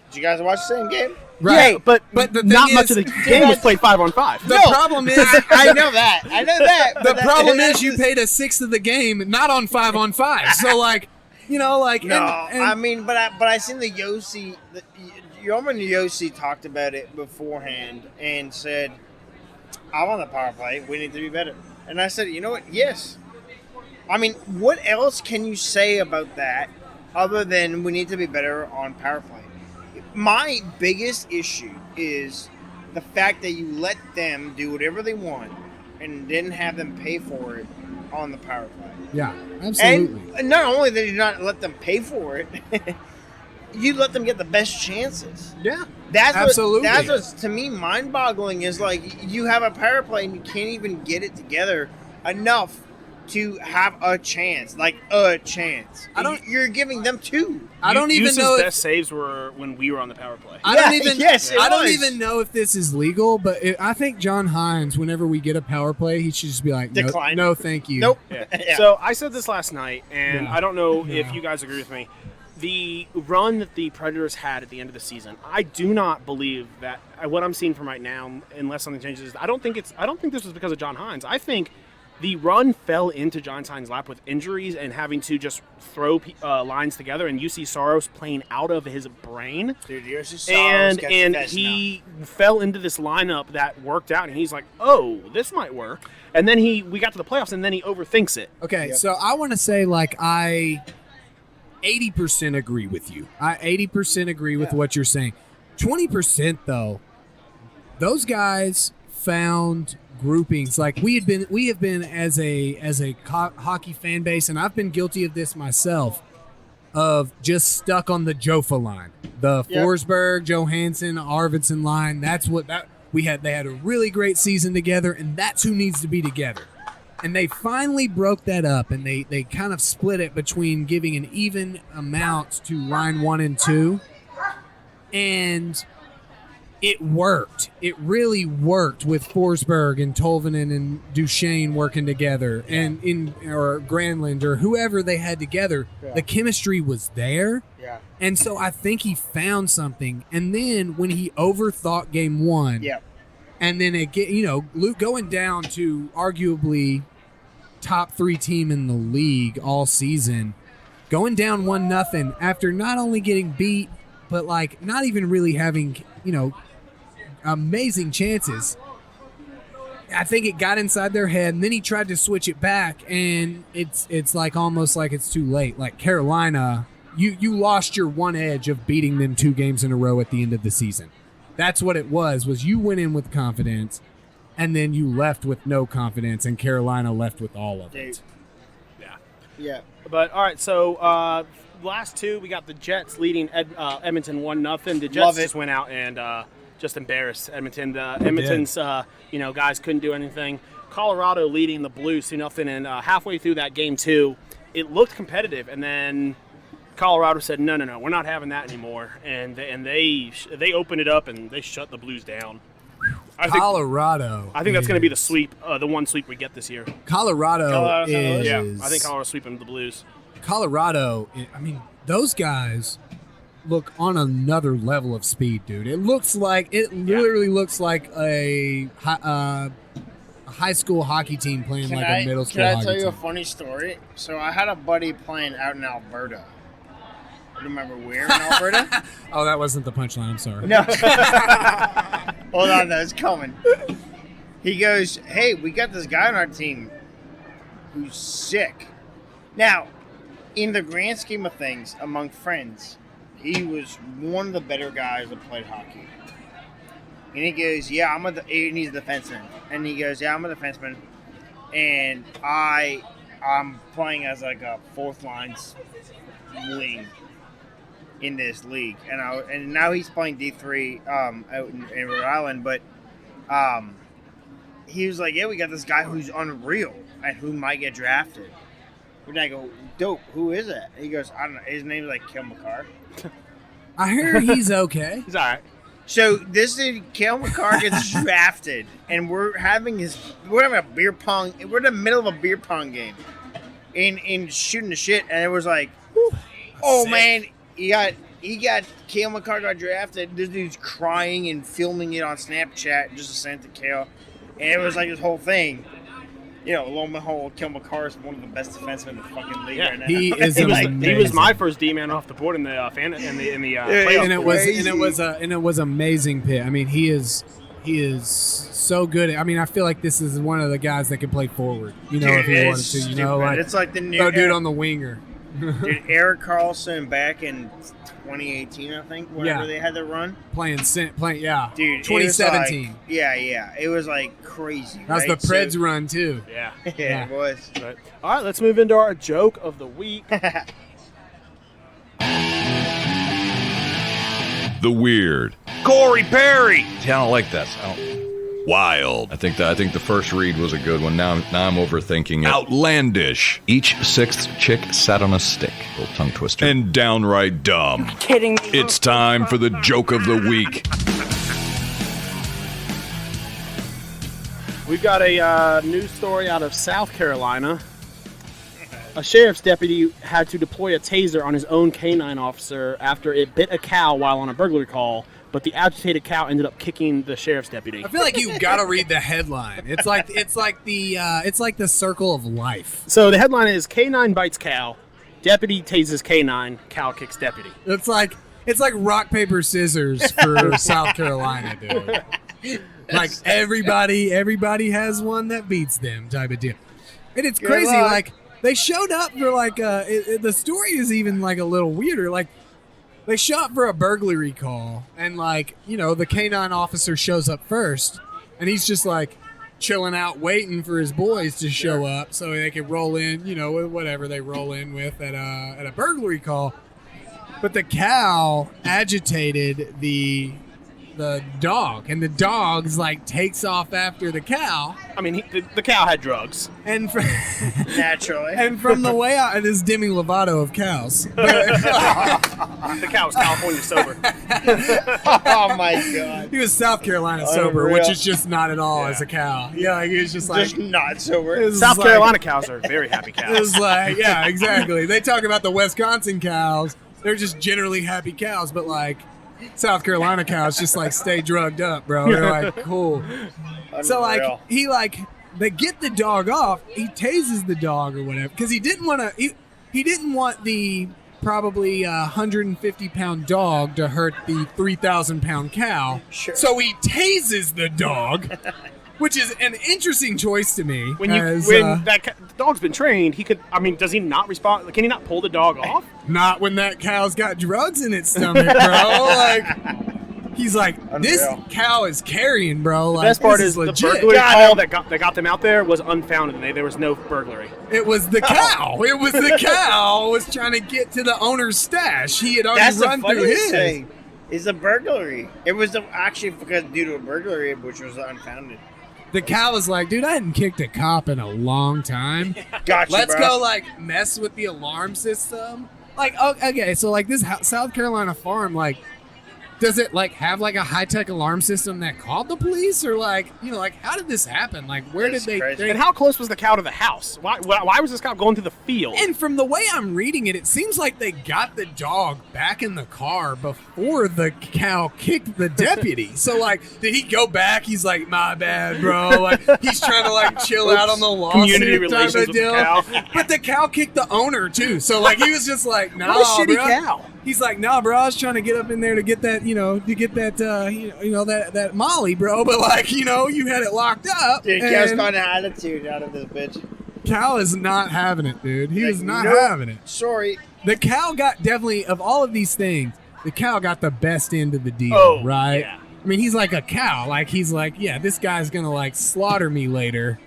Did you guys watch the same game? Right. Yeah, but the not thing much of the game was played 5-on-5. The problem is, I know that. The problem is, you paid a sixth of the game, not on 5-on-5. So, like. But I seen the Yossi. Roman Yossi talked about it beforehand and said, "I'm on the power play. We need to be better." And I said, "You know what? Yes." I mean, what else can you say about that other than we need to be better on power play? My biggest issue is the fact that you let them do whatever they want and didn't have them pay for it on the power play. Yeah, absolutely. And not only did you not let them pay for it, you let them get the best chances. Yeah, absolutely. That's what's, to me, mind-boggling is like you have a power play and you can't even get it together enough to have a chance, like a chance. You're giving them 2. I don't even know best saves were when we were on the power play. I don't even know if this is legal, but I think John Hines, whenever we get a power play, he should just be like, decline. No, thank you. Nope. Yeah. Yeah. So I said this last night, and I don't know if you guys agree with me. The run that the Predators had at the end of the season, I do not believe that what I'm seeing from right now, unless something changes, I don't think this was because of John Hines. I think the run fell into John Hines' lap with injuries and having to just throw lines together, and UC Saros playing out of his brain. Dude, and he fell into this lineup that worked out, and he's like, "Oh, this might work." And then we got to the playoffs, and then he overthinks it. Okay, so I want to say I 80% agree with you. I 80% agree with what you're saying. 20% though, those guys found groupings. Like we have been as a hockey fan base, and I've been guilty of this myself, of just stuck on the Jofa line, the Forsberg, Johansson, Arvidsson line. That's what they had a really great season together, and that's who needs to be together. And they finally broke that up, and they kind of split it between giving an even amount to line 1 and 2, and it worked. It really worked with Forsberg and Tolvanen and Duchesne working together, and or Granlund or whoever they had together. The chemistry was there. Yeah. And so I think he found something. And then when he overthought game 1, and then Luke going down to arguably top 3 team in the league all season, going down 1-0 after not only getting beat, but not even really having, amazing chances. I think it got inside their head, and then he tried to switch it back, and it's almost like it's too late. Like Carolina, you lost your one edge of beating them 2 games in a row at the end of the season. That's what it was you went in with confidence, and then you left with no confidence, and Carolina left with all of it. Yeah. But all right, so last 2, we got the Jets leading Edmonton 1-0. The Jets just went out and just embarrassed Edmonton. Edmonton's guys couldn't do anything. Colorado leading the Blues 2-0, and halfway through that game 2, it looked competitive, and then Colorado said, no, we're not having that anymore, and they opened it up and they shut the Blues down. Colorado. I think that's going to be the sweep, the one sweep we get this year. Colorado is. Yeah, I think Colorado's sweeping the Blues. Colorado, those guys look on another level of speed, dude. It literally looks like a high school hockey team playing a middle school hockey team. Can I tell you a funny story? So I had a buddy playing out in Alberta. Remember where in Alberta? Oh, that wasn't the punchline. I'm sorry. No. Hold on, that's coming. He goes, "Hey, we got this guy on our team who's sick." Now, in the grand scheme of things, among friends, he was one of the better guys that played hockey. And he goes, "Yeah, and he's a defenseman." And he goes, "Yeah, I'm a defenseman, and I'm playing as a 4th line wing in this league." And now he's playing D3 out in Rhode Island, but he was like, "Yeah, we got this guy who's unreal and who might get drafted." And I go, "Dope, who is it?" He goes, "I don't know. His name's Kale McCarr." I hear he's okay. He's all right. So this dude, Kale McCarr, gets drafted, and we're having a beer pong. We're in the middle of a beer pong game, in shooting the shit, and it was like, oh sick. Man, he got Kale McCarr got drafted. This dude's crying and filming it on Snapchat just to send it to Kale, and it was like this whole thing. Lo and behold, Kale McCarr is one of the best defensemen in the fucking league right now. He is amazing. He was my first D-man off the board in the playoffs. And it was amazing pit. He is so good. I feel like this is one of the guys that can play forward. If he wanted to. It's like the new dude on the winger. Dude, Eric Carlson back in 2018, I think, whenever they had their run. Playing, yeah. Dude, 2017. It was crazy. That was the Preds run, too. Yeah. Yeah, it was. Right. All right, let's move into our joke of the week. The weird. Corey Perry. See, I don't like this. Wild. I think the first read was a good one. Now I'm overthinking it. Outlandish. Each sixth chick sat on a stick. Little tongue twister. And downright dumb. Kidding me. It's time for the joke of the week. We've got a news story out of South Carolina. A sheriff's deputy had to deploy a taser on his own canine officer after it bit a cow while on a burglary call, but the agitated cow ended up kicking the sheriff's deputy. I feel like you gotta read the headline. It's like the circle of life. So the headline is Canine bites cow, deputy tases canine, cow kicks deputy. It's like rock paper scissors for South Carolina, dude. Like everybody has one that beats them type of deal. And it's crazy. Like they showed up for like the story is even like a little weirder. Like they show up for a burglary call, and like the canine officer shows up first, and he's just like chilling out, waiting for his boys to show up so they can roll in, with whatever they roll in with at a burglary call. But the cow agitated the dog, and the dog's like takes off after the cow. I mean, the cow had drugs. And Naturally. And from the way out, it is Demi Lovato of cows. The cow was California sober. Oh my God. He was South Carolina sober, Unreal. which is just not at all as a cow. Yeah, like, he was just like Just not sober. it was South like- Carolina cows are very happy It cows. was like, yeah, exactly. They talk about the Wisconsin cows. They're just generally happy cows, but like South Carolina cows just like stay drugged up, bro. They're like, cool. So like they get the dog off. He tases the dog or whatever because he didn't want to. He didn't want the probably 150-pound dog to hurt the 3,000-pound cow. Sure. So he tases the dog, which is an interesting choice to me. When the dog's been trained, he could. I mean, does he not respond? Can he not pull the dog off? not when that cow's got drugs in its stomach, bro. Like he's like, this Unreal. cow is carrying, bro. The Like, best part this is the legit. burglary call that got them out there was unfounded. There was no burglary. It was the cow. It was the cow was trying to get to the owner's stash. He had already That's the run through funniest his. thing. Is a burglary. It was actually because due to a burglary, which was unfounded. The cow was like, dude, I hadn't kicked a cop in a long time. Gotcha, Let's bro. go, like, mess with the alarm system. Like, okay, so, like, this South Carolina farm, like, does it, like, have, like, a high-tech alarm system that called the police? Or, like, like, how did this happen? Like, where That's did crazy. And how close was the cow to the house? Why was this cow going through the field? And from the way I'm reading it, it seems like they got the dog back in the car before the cow kicked the deputy. So, like, did he go back? He's like, my bad, bro. Like, he's trying to, like, chill out on the lawsuit Community type relations of with the deal. cow. But the cow kicked the owner, too. So, like, he was just like, nah, What a shitty bro. cow. He's like, nah, bro, I was trying to get up in there to get that, that Molly, bro. But, like, you had it locked up. Dude, Cow's and got an attitude out of this bitch. Cow is not having it, dude. He Like, was not nope. having it. Sorry. The cow got definitely, of all of these things, the cow got the best end of the deal, Oh, right? yeah. I mean, he's like a cow. Like, he's like, yeah, this guy's going to, like, slaughter me later.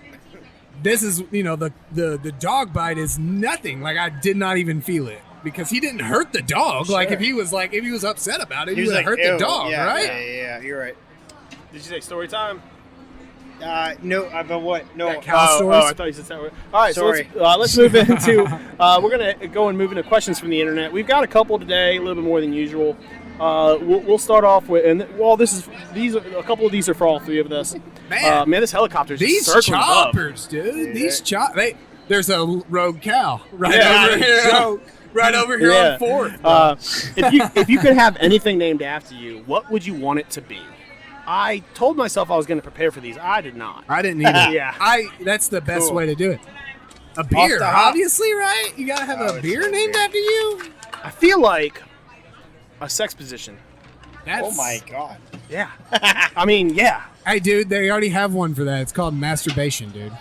This is, the dog bite is nothing. Like, I did not even feel it because he didn't hurt the dog. Like, if he was upset about it, he would have hurt the "Ew." dog, yeah, right? Yeah, you're right. Did you say story time? No, but what? No. That cow stories? I thought you said story. All right, Sorry. so let's move into. We're gonna go and move into questions from the internet. We've got a couple today, a little bit more than usual. We'll start off with, and a couple of these are for all three of us. Man. This helicopter's These just circling above. choppers, dude. These there's a rogue cow right Yeah, over here. so- right over here Yeah. on 4th. If you could have anything named after you, what would you want it to be? I told myself I was going to prepare for these. I did not. I didn't either. Yeah. That's the best Cool. way to do it. A beer, the hop. obviously, right? You gotta have a it's beer a named beer. after you. I feel like a sex position. That's, Oh my God. Yeah. I mean, yeah. Hey, dude, they already have one for that. It's called masturbation, dude.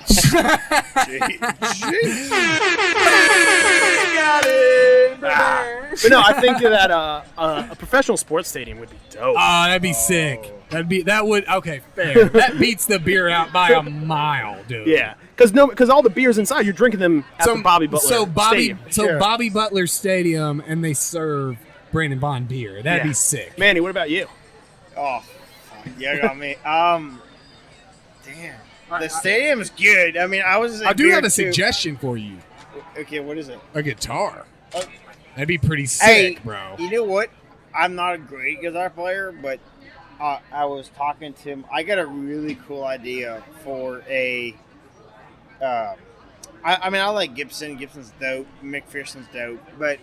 But no, I think that a professional sports stadium would be dope. Oh, that'd be sick. Okay, fair. That beats the beer out by a mile, dude. Yeah, because all the beers inside, you're drinking them at the Bobby Butler Stadium. Sure. Bobby Butler Stadium, and they serve Brandon Bond beer. That'd Yeah. be sick. Manny, what about you? Oh, fuck. You got me. Damn. The stadium's good. I mean, I do have a suggestion for you. Okay, what is it? A guitar. Oh. That'd be pretty sick, bro. You know what? I'm not a great guitar player, but I was talking to him. I got a really cool idea for a. I mean, I like Gibson. Gibson's dope. McPherson's dope. But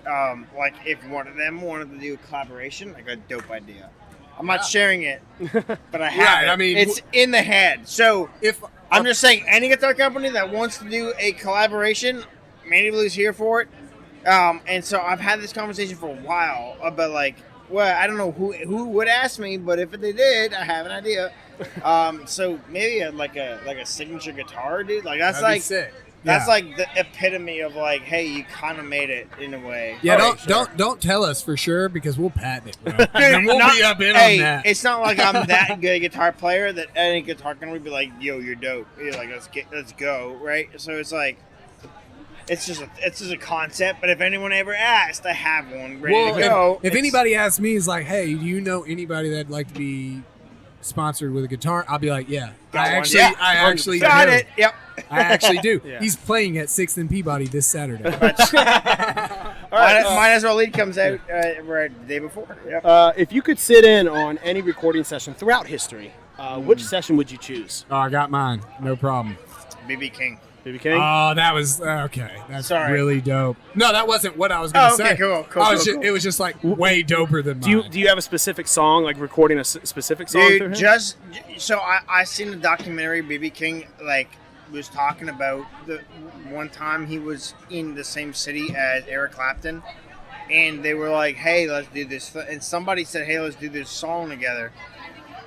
like, if one of them wanted to do a collaboration, I got a dope idea. I'm not sharing it, but I have it. I mean, it's in the head. So if I'm just saying, any guitar company that wants to do a collaboration, Manny Blu's here for it. And so I've had this conversation for a while about like, well, I don't know who would ask me, but if they did, I have an idea. So maybe like a signature guitar, dude. Like that's that'd like be sick. that's like the epitome of like, hey, you kind of made it in a way. Yeah, All right, don't tell us for sure because we'll patent it, bro. And we'll be up in hey, on that. It's not like I'm that good a guitar player that any guitar company would be like, yo, you're dope. You're like, let's go, right? So it's like. It's just a concept, but if anyone ever asked, I have one ready to go. If anybody asks me, is like, hey, do you know anybody that'd like to be sponsored with a guitar? I'll be like, yeah. I actually got do. it. Yep. I actually do. Yeah. He's playing at 6th and Peabody this Saturday. All right. Might as well lead comes out right the day before. Yep. If you could sit in on any recording session throughout history, which session would you choose? Oh, I got mine. No problem. BB King. BB King? Oh, that was okay. That's Sorry. really dope. No, that wasn't what I was going to say. Okay, cool. It was just like way doper than mine. Do you have a specific song, like recording a specific song through him? Dude, so I seen the documentary. BB King was talking about the one time he was in the same city as Eric Clapton, and they were like, "Hey, let's do this." And somebody said, "Hey, let's do this song together."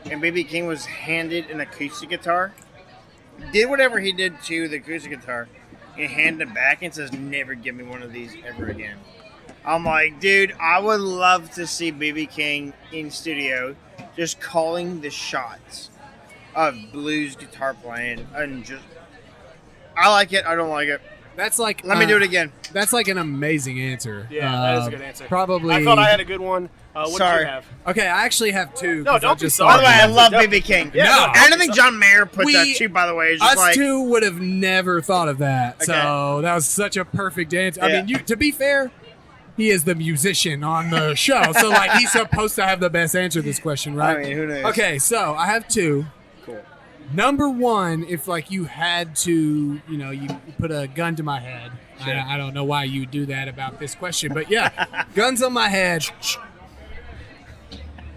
And BB King was handed an acoustic guitar. Did whatever he did to the acoustic guitar and handed it back and says, never give me one of these ever again. I'm like, dude, I would love to see BB King in studio just calling the shots of blues guitar playing and just, I like it, I don't like it. That's like Let me do it again. That's like an amazing answer. Yeah, that is a good answer. Probably. I thought I had a good one. What Sorry. did you have? Okay, I actually have two. No, don't be just sorry. By the way, I love No. BB King. Yeah, No. Anything John Mayer puts We- out too, by the way, is just Us like, two would have never thought of that. Okay. So that was such a perfect answer. I Yeah. mean, to be fair, he is the musician on the show, so like he's supposed to have the best answer to this question, right? I mean, who knows? Okay, so I have two. Cool. Number one, if like you had to, you put a gun to my head. Sure. I don't know why you would do that about this question, but yeah, guns on my head.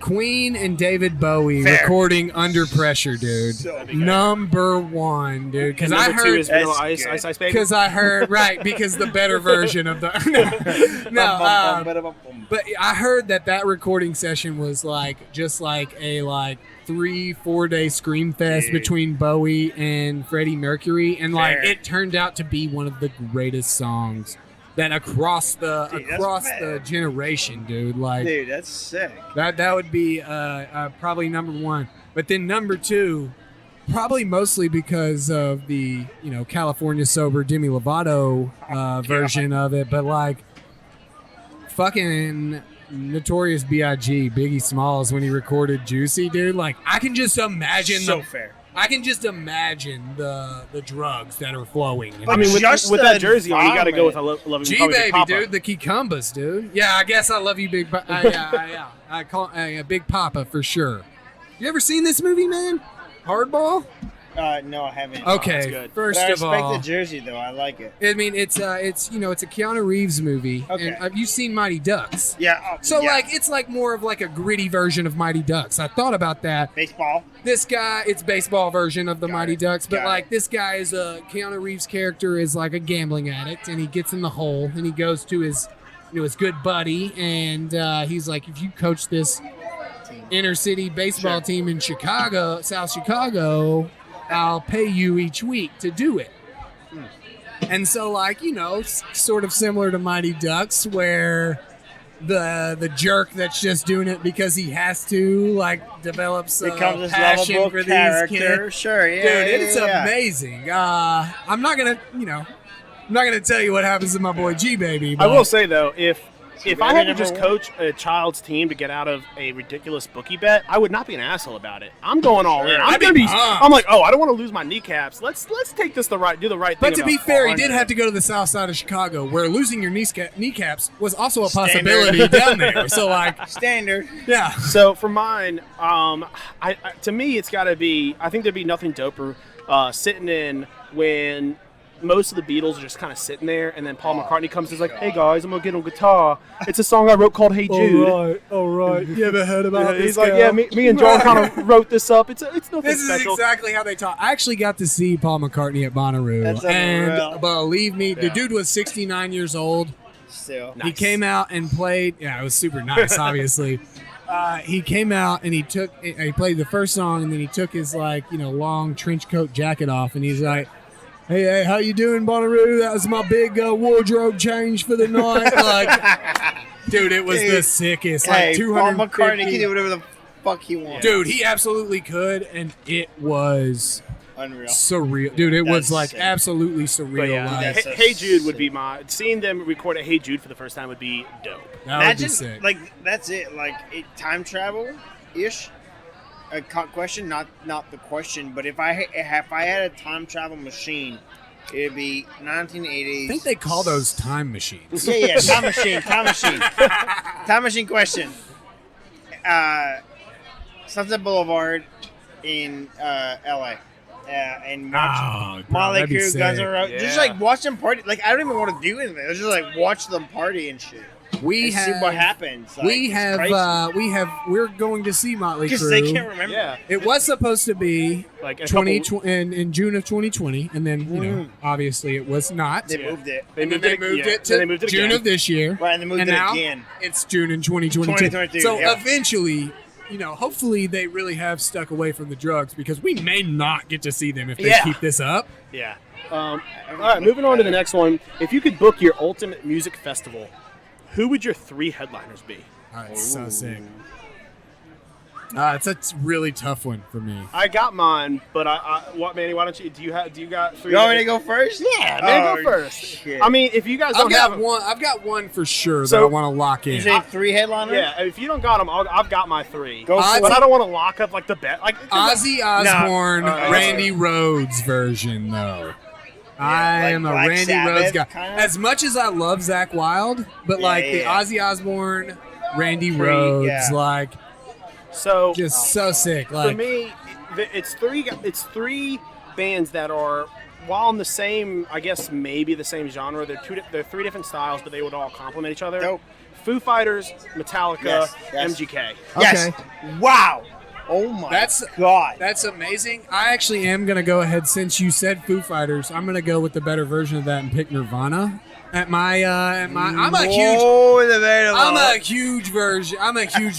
Queen and David Bowie Fair. recording Under Pressure, dude. So Number one, dude. Because And I number two heard. is Vanilla That's Ice, good. Ice Ice Baby. Because I heard because the better version of the but I heard that recording session was just like a 3-4 day scream fest Dude. between Bowie and Freddie Mercury, and Fair. it turned out to be one of the greatest songs that across the Dude, that's bad. generation, dude. Dude, that's sick. That would be probably number one. But then number two, probably mostly because of the California sober Demi Lovato version of it. But fucking Notorious B.I.G. Biggie Smalls when he recorded Juicy, dude. I can just imagine So fair. I can just imagine the drugs that are flowing. I mean, with Just that the jersey on, you got to go with environment. I love you, G probably Big baby, Papa. dude, the cucumbas, dude. Yeah, I guess I love you, Big. Yeah, I call Big Papa for sure. You ever seen this movie, man? Hardball. No, I haven't. that's Okay, good. first But I of respect all, the jersey though. I like it. I mean it's a Keanu Reeves movie. Okay. And have you seen Mighty Ducks? Yeah. So yeah. it's more of a gritty version of Mighty Ducks. I thought about that. baseball. This guy, it's baseball version of the Got Mighty it. Ducks, but Got it. this guy is Keanu Reeves' character is a gambling addict, and he gets in the hole, and he goes to his his good buddy, and he's like, if you coach this inner city baseball Sure. team in Chicago, South Chicago, I'll pay you each week to do it. And so sort of similar to Mighty Ducks, where the jerk that's just doing it because he has to develops Becomes this passion lovable for these character. kids. Sure. Yeah. Dude, it's yeah. amazing. I'm not gonna tell you what happens to my boy G baby. I will say though, if if I had to just coach a child's team to get out of a ridiculous bookie bet, I would not be an asshole about it. I'm going all in. I'm like, oh, I don't want to lose my kneecaps. Let's take this do the right thing. But to be fair, he did have to go to the south side of Chicago, where losing your kneecaps was also a possibility down there. So, like, standard. Yeah. So for mine, to me, it's got to be. I think there'd be nothing doper sitting in when most of the Beatles are just kind of sitting there, and then Paul McCartney comes and is like, "Hey guys, I'm gonna get on guitar. It's a song I wrote called Hey Jude." All right. You ever heard about this? He's like, "Yeah, me and John kind of wrote this up. It's nothing This special." is exactly how they talk. I actually got to see Paul McCartney at Bonnaroo, and believe me, the dude was 69 years old. Still, He came out and played. Yeah, it was super nice. Obviously, he came out and he played the first song, and then he took his long trench coat jacket off, and he's like, Hey, how you doing, Bonnaroo? That was my big wardrobe change for the night. Like, dude, it was the sickest. Like, Paul McCartney can do whatever the fuck he wants. Dude, he absolutely could, and it was unreal, surreal. Dude, it was like absolutely surreal. But yeah, Hey Jude would be seeing them record a Hey Jude for the first time would be dope. That would be sick. Like, that's it. Like, time travel ish. A question, not the question, but if I had a time travel machine, it'd be 1980s. I think they call those time machines. Yeah, time machine. Time machine question. Sunset Boulevard in L.A. And watch Molly Crew, Guns N' Roses. Just like watch them party. Like, I don't even want to do anything. It's just like watch them party and shit. See what happens. Like, we're going to see Motley Crue. Because they can't remember. Yeah. It was supposed to be like in June of 2020, and then obviously it was not. They moved it. They moved it to June of this year. Right, and they moved it now again. It's June in 2022. So eventually, hopefully they really have stuck away from the drugs, because we may not get to see them if they keep this up. Yeah. All right, moving on to the next one. If you could book your ultimate music festival, who would your 3 headliners be? Oh, it's so sick. It's a really tough one for me. I got mine, but Manny? Why don't you? Do you got 3? You want me to go first? Yeah, man, go first. Shit. I mean, if you guys don't have one, I've got one for sure that I want to lock in. You say 3 headliners? Yeah, if you don't got them, I've got my 3. But I don't want to lock up like the bet. Like Ozzy Osbourne, Randy Rhoads version though. I am a Randy Rhoads guy. Kinda? As much as I love Zakk Wylde, but the Ozzy Osbourne, Randy Rhoads, so so sick. Like, for me, it's 3 bands that are, while in the same, I guess maybe the same genre. They're 3 different styles, but they would all complement each other. Dope. Foo Fighters, Metallica, MGK. Yes. Wow. Oh my God. That's amazing. I actually am going to go ahead, since you said Foo Fighters, I'm going to go with the better version of that and pick Nirvana. I'm a huge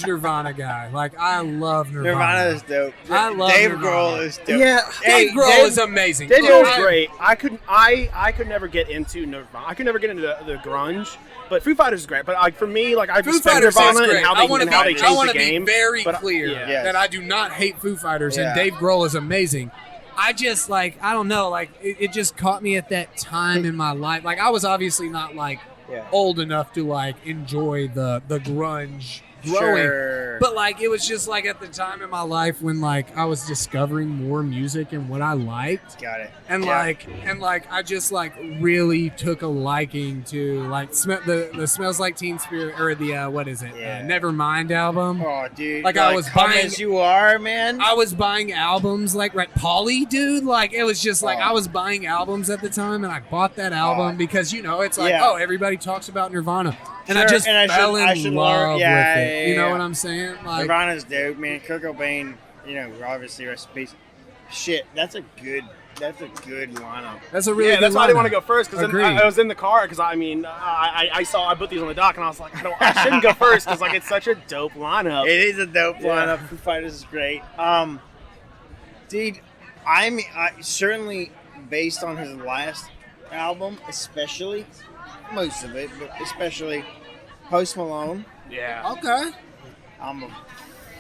Nirvana guy. Like, I love Nirvana. Nirvana is dope. I love Dave Nirvana. Grohl is dope. Yeah, Dave Grohl is amazing. Dave Grohl's great. I could never get into Nirvana. I could never get into the grunge. But Foo Fighters is great. But for me, I respect Nirvana and how they changed the game. Be very clear that I do not hate Foo Fighters, and Dave Grohl is amazing. I just I don't know, it just caught me at that time in my life. Like, I was obviously not old enough to enjoy the grunge growing, but it was just at the time in my life when I was discovering more music and what I liked. Got it. And I just really took a liking to the Smells Like Teen Spirit, or the Nevermind album. Oh, dude! I was Come buying As You Are, man. I was buying albums Pauly, dude. It was just I was buying albums at the time, and I bought that album because it's everybody talks about Nirvana, and I just fell in love with it. You know what I'm saying? Nirvana's dope, man. Kurt Cobain, obviously rest in peace. Shit, that's a good lineup. That's a really good that's lineup. why I didn't want to go first, because I was in the car, because I put these on the dock, and I was like, I shouldn't go first, because it's such a dope lineup. It is a dope lineup. Foo Fighters is great. Dude, I certainly based on his last album, especially most of it, but especially Post Malone. Yeah. Okay. I'm a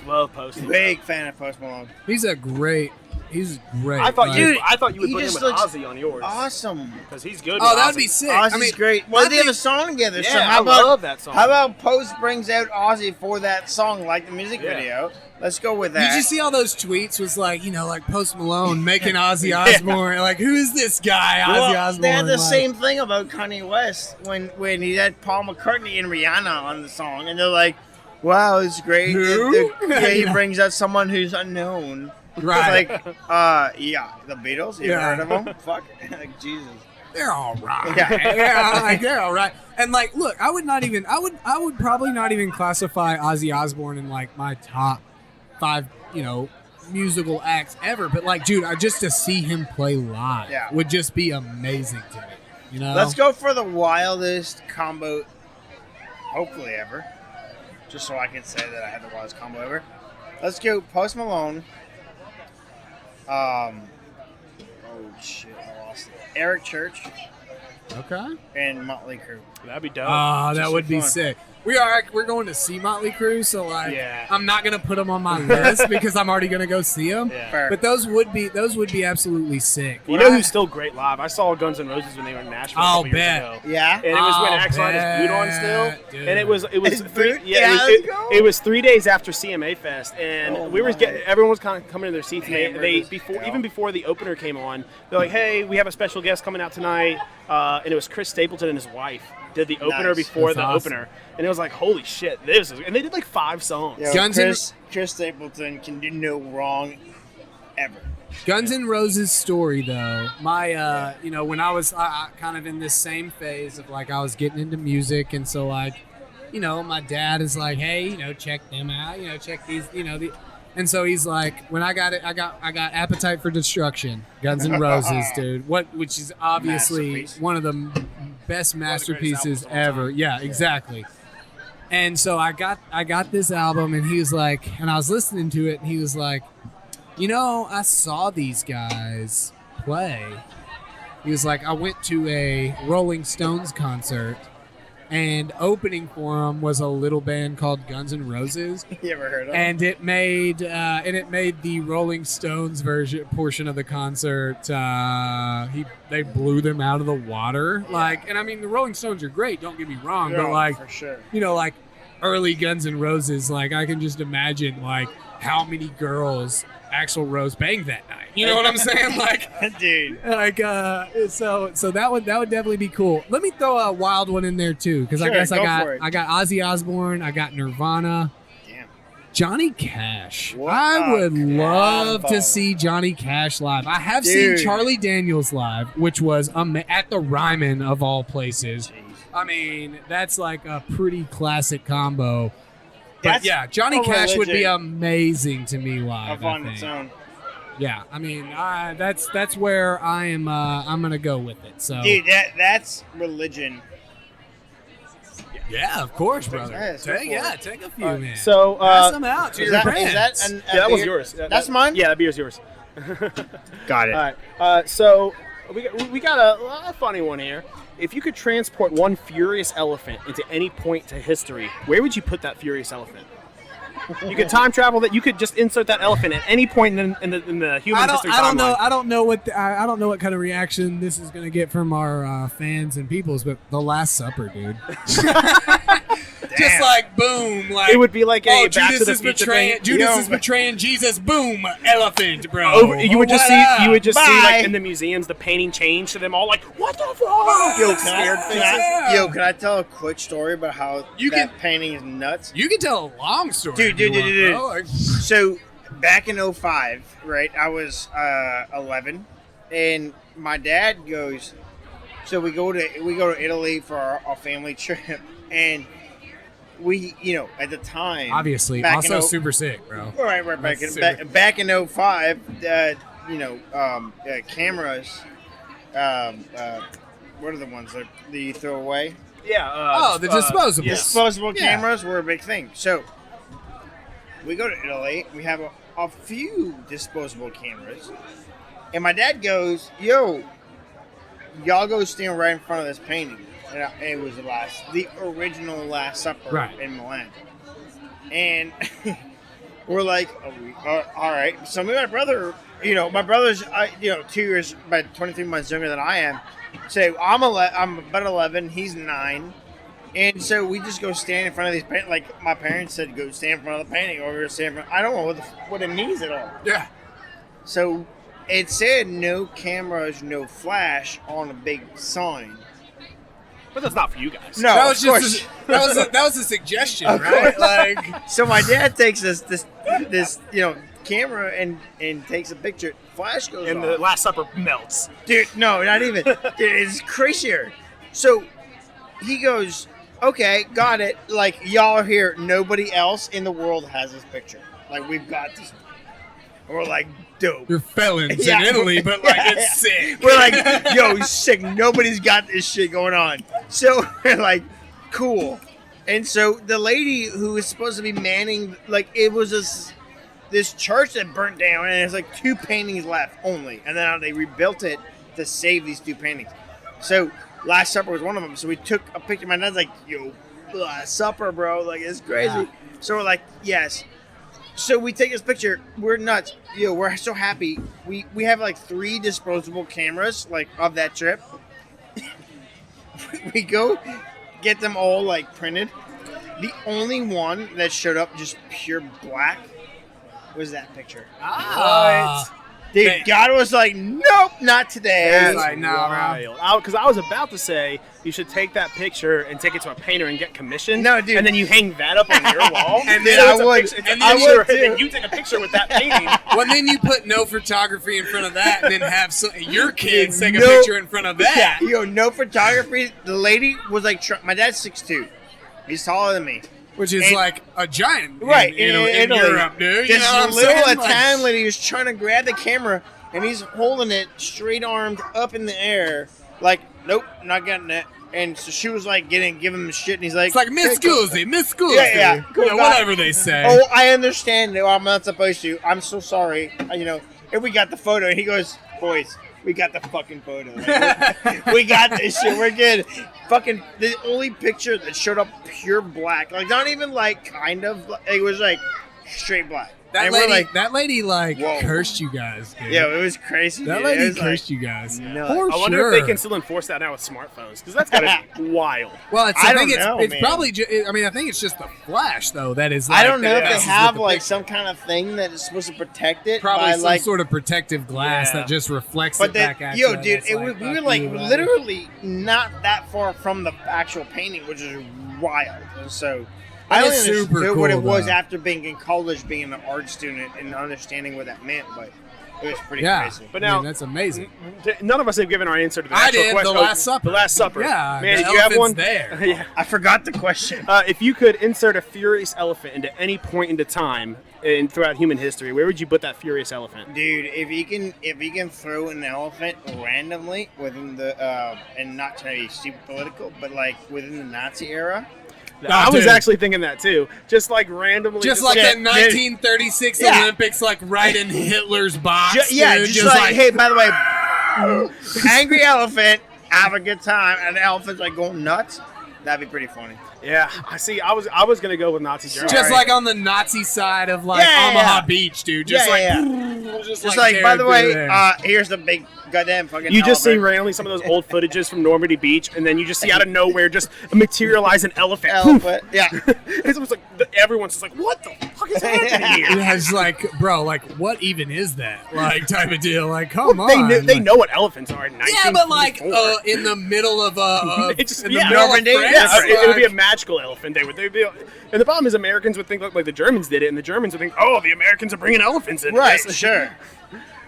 love Post. Big fan of Post Malone. He's a great He's great. I thought Like, you would he put him just with looks Ozzy on yours. Awesome. Because he's good. Oh, with that would Ozzy. be sick. Ozzy's I mean, great. Well, I they have a think- song together. so Yeah, how I about, love that song. How about Post brings out Ozzy for that song, like the music Yeah. video? Let's go with that. Did you see all those tweets? Was like, like Post Malone making Ozzy Osbourne. Like, who is this guy, Ozzy Osbourne? They had the Like, same thing about Kanye West when he had Paul McCartney and Rihanna on the song, and they're like, "Wow, it's great." Who? He brings out someone who's unknown. Right. It's like, yeah, the Beatles. You Yeah. heard of them? Fuck, like Jesus. They're all right. Yeah. Yeah, like they're all right. And like, look, I would probably not even classify Ozzy Osbourne in like my top 5, musical acts ever. But like, dude, just to see him play live would just be amazing to me. Let's go for the wildest combo, hopefully ever. Just so I can say that I had the wildest combo ever. Let's go Post Malone. Oh shit, I lost it. Eric Church Okay. and Motley Crue. That'd be dope. Oh, that Just would be fun. sick. We're going to see Motley Crue, so like, Yeah. I'm not gonna put them on my list because I'm already gonna go see them. Yeah. Fair. But those would be absolutely sick. You know who's still great live? I saw Guns N' Roses when they were in Nashville. I'll a couple years bet. ago. Yeah. And it was when I'll Axl had his boot on bet, still, dude. and it was His three, boot? yeah, Yeah, it, let's go. it was 3 days after CMA Fest, and Oh we were my. everyone was kind of coming to their seats. And they Hamburgers. even before the opener came on, they're like, "Hey, we have a special guest coming out tonight," and it was Chris Stapleton and his wife did the opener Nice. before That's the awesome. opener, and it was like, "Holy shit, this is!" And they did like 5 songs. Yo, Guns N' Chris Stapleton can do no wrong ever. Guns N' Roses story though, my when I was kind of in this same phase of like I was getting into music, and so like, my dad is like, hey, check them out, check these, and so he's like, when I got Appetite for Destruction, Guns N' Roses, dude, which is obviously Masterpiece. one of the best masterpieces albums of all time. ever. Yeah, exactly. And so I got this album, and he was like, and I was listening to it, and he was like, I saw these guys play. He was like, I went to a Rolling Stones concert, and opening for them was a little band called Guns N' Roses, You ever heard of him? and it made the Rolling Stones portion of the concert. They blew them out of the water. Like, and I mean, the Rolling Stones are great. Don't get me wrong, but like, for sure. like early Guns N' Roses, like I can just imagine like how many girls Axl Rose banged that night. You know what I'm saying? Like, Dude. so that would definitely be cool. Let me throw a wild one in there too, because I Sure, guess go for it. I got Ozzy Osbourne, I got Nirvana, Damn. Johnny Cash. What I a would love combo. to see Johnny Cash live. I have seen Dude. Charlie Daniels live, which was at the Ryman of all places. Jeez. I mean, that's like a pretty classic combo. But That's yeah, Johnny a Cash would be religion amazing to me live. Up on I its think. own. Yeah, I mean, that's where I am. I'm gonna go with it. So Dude, that's religion. yeah, of course, brother. Yes, Take a few, man. So, Pass them out to Is your that, friends. is that a yeah, that was beer? yours. That's mine? Yeah, that beer's yours. Got it. All right. So we got a funny one here. If you could transport one furious elephant into any point to history, where would you put that furious elephant? You could time travel that. You could just insert that elephant at any point in the human history timeline. I don't know what kind of reaction this is gonna get from our fans and peoples, but The Last Supper, dude. Just like boom, like It would be like a Back Judas to the is Future betraying thing. Judas Yo, is betraying Jesus. Boom, elephant, bro. You would just What see. up? You would just see Bye. like in the museums the painting change to them all like what the fuck? Yo, Scared faces. can I tell a quick story about how that painting is nuts? You can tell a long story, Dude, if you want, bro. Like, So back in 05, right? I was 11, and my dad goes. So we go to Italy for our family trip, and we at the time obviously, back also in super sick, bro. right back That's in back in 05, cameras. What are the ones that you throw away? Yeah. The disposables. yeah. Disposable Yeah. cameras were a big thing. So we go to Italy. We have a few disposable cameras, and my dad goes, "Yo, y'all go stand right in front of this painting." And it was the original Last Supper Right. in Milan. And We're like, all right. So me and my brother, my brother's, 2 years, about 23 months younger than I am. So I'm about 11. He's 9. And so we just go stand in front of these paintings. Like my parents said, go stand in front of the painting. Or we were standing in front. I don't know what it means at all. Yeah. So it said no cameras, no flash on a big sign. But that's not for you guys. No, That was of course. just that was a suggestion, right? Like, So my dad takes this camera and takes a picture. Flash goes And off. the Last Supper melts. Dude, no, not even. Dude, it's crazier. So he goes, okay, got it. Like, y'all are here. Nobody else in the world has this picture. Like, we've got this. And we're like, dope. you're felons Yeah. in Italy, but like it's sick. We're like, yo, sick. Nobody's got this shit going on. So we're like, cool. And so the lady who was supposed to be manning, like, it was this church that burnt down, and there's like 2 paintings left only. And then they rebuilt it to save these 2 paintings. So Last Supper was one of them. So we took a picture. My dad's like, yo, Last Supper, bro. Like, it's crazy. Yeah. So we're like, yes. So we take this picture. We're nuts. Yo, we're so happy. We have like 3 disposable cameras, like, of that trip. We go get them all like printed. The only one that showed up just pure black was that picture. Dude, Man. God was like, nope, not today. That's like, no, bro. wild. Because I was about to say you should take that picture and take it to a painter and get commissioned. No, dude. And then you hang that up on your wall. And then So I it's a would. picture- it's a And I picture, would, and then too. you take a picture with that painting. Well, then you put no photography in front of that, and then have your kids take a No- picture in front of that. Yo, no photography. The lady was like, my dad's 6'2". He's taller than me. Which is And- like a giant Right, in Italy. Europe, dude. You This know what I'm little saying? Italian lady was trying to grab the camera, and he's holding it straight armed up in the air, like, nope, not getting it. And so she was like giving him shit, and he's like, It's like Miss "Okay, cool." Scusi, Miss Scusi. Yeah, cool, You know, got whatever it. they say. Oh, I understand. No, I'm not supposed to. I'm so sorry. And we got the photo, and he goes, boys, we got the fucking photo. Like, we got this shit. We're good. Fucking the only picture that showed up pure black, like not even like kind of. It was like straight black. That and lady, we're like, that lady, like, whoa. cursed you guys, dude. yeah, it was crazy. That dude. lady It was cursed like, you guys. nuts. For I wonder sure. if they can still enforce that now with smartphones, because that's gotta be wild. Well, it's, I I think don't know, it's man. probably. I think it's just the flash, though. That is. Like, I don't know that if they messes have with the like picture. some kind of thing that is supposed to protect it. Probably by, some like, sort of protective glass Yeah. that just reflects But it back then, at yo, you. dude, It's we were fuck like you, buddy. literally not that far from the actual painting, which is wild. And so That I only is super understood what it cool, was though. after being in college, being an art student, and understanding what that meant. But it was pretty Yeah. crazy. But I now, mean, that's amazing. none of us have given our answer to the I actual did, question. the Last Supper. The Last Supper. Yeah, Man, the did you have one? elephant's there. Yeah. I forgot the question. If you could insert a furious elephant into any point into time throughout human history, where would you put that furious elephant? Dude, if you can throw an elephant randomly within the and not trying to be super political, but like within the Nazi era, I was dude. actually thinking that too. Just like randomly. Just like yeah, the 1936 yeah. Olympics, like right in Hitler's box. yeah, dude, just like, hey, by the way, angry elephant, have a good time, and the elephant's like going nuts. That'd be pretty funny. Yeah, I see. I was gonna go with Nazi Germany. Just like on the Nazi side of like Yeah, Omaha yeah. Beach, dude. Just Just like like, by tearing the through way, there. here's the big goddamn fucking you just see elephant. randomly some of those old footages from Normandy Beach, and then you just see out of nowhere just materialize an elephant. Elephant. Yeah. It's almost like everyone's just like, "What the fuck is happening here?" Yeah, it's like, bro, like, what even is that? Like, type of deal. Like, come on. They Like- know what elephants are. In Yeah, but like, 1944. in the middle of It just- in the yeah. middle of Normandy, France, Yeah, it would be a like- magical elephant. They'd be, and the problem is Americans would think like the Germans did it, and the Germans would think, "Oh, the Americans are bringing elephants in." Right. This. Like,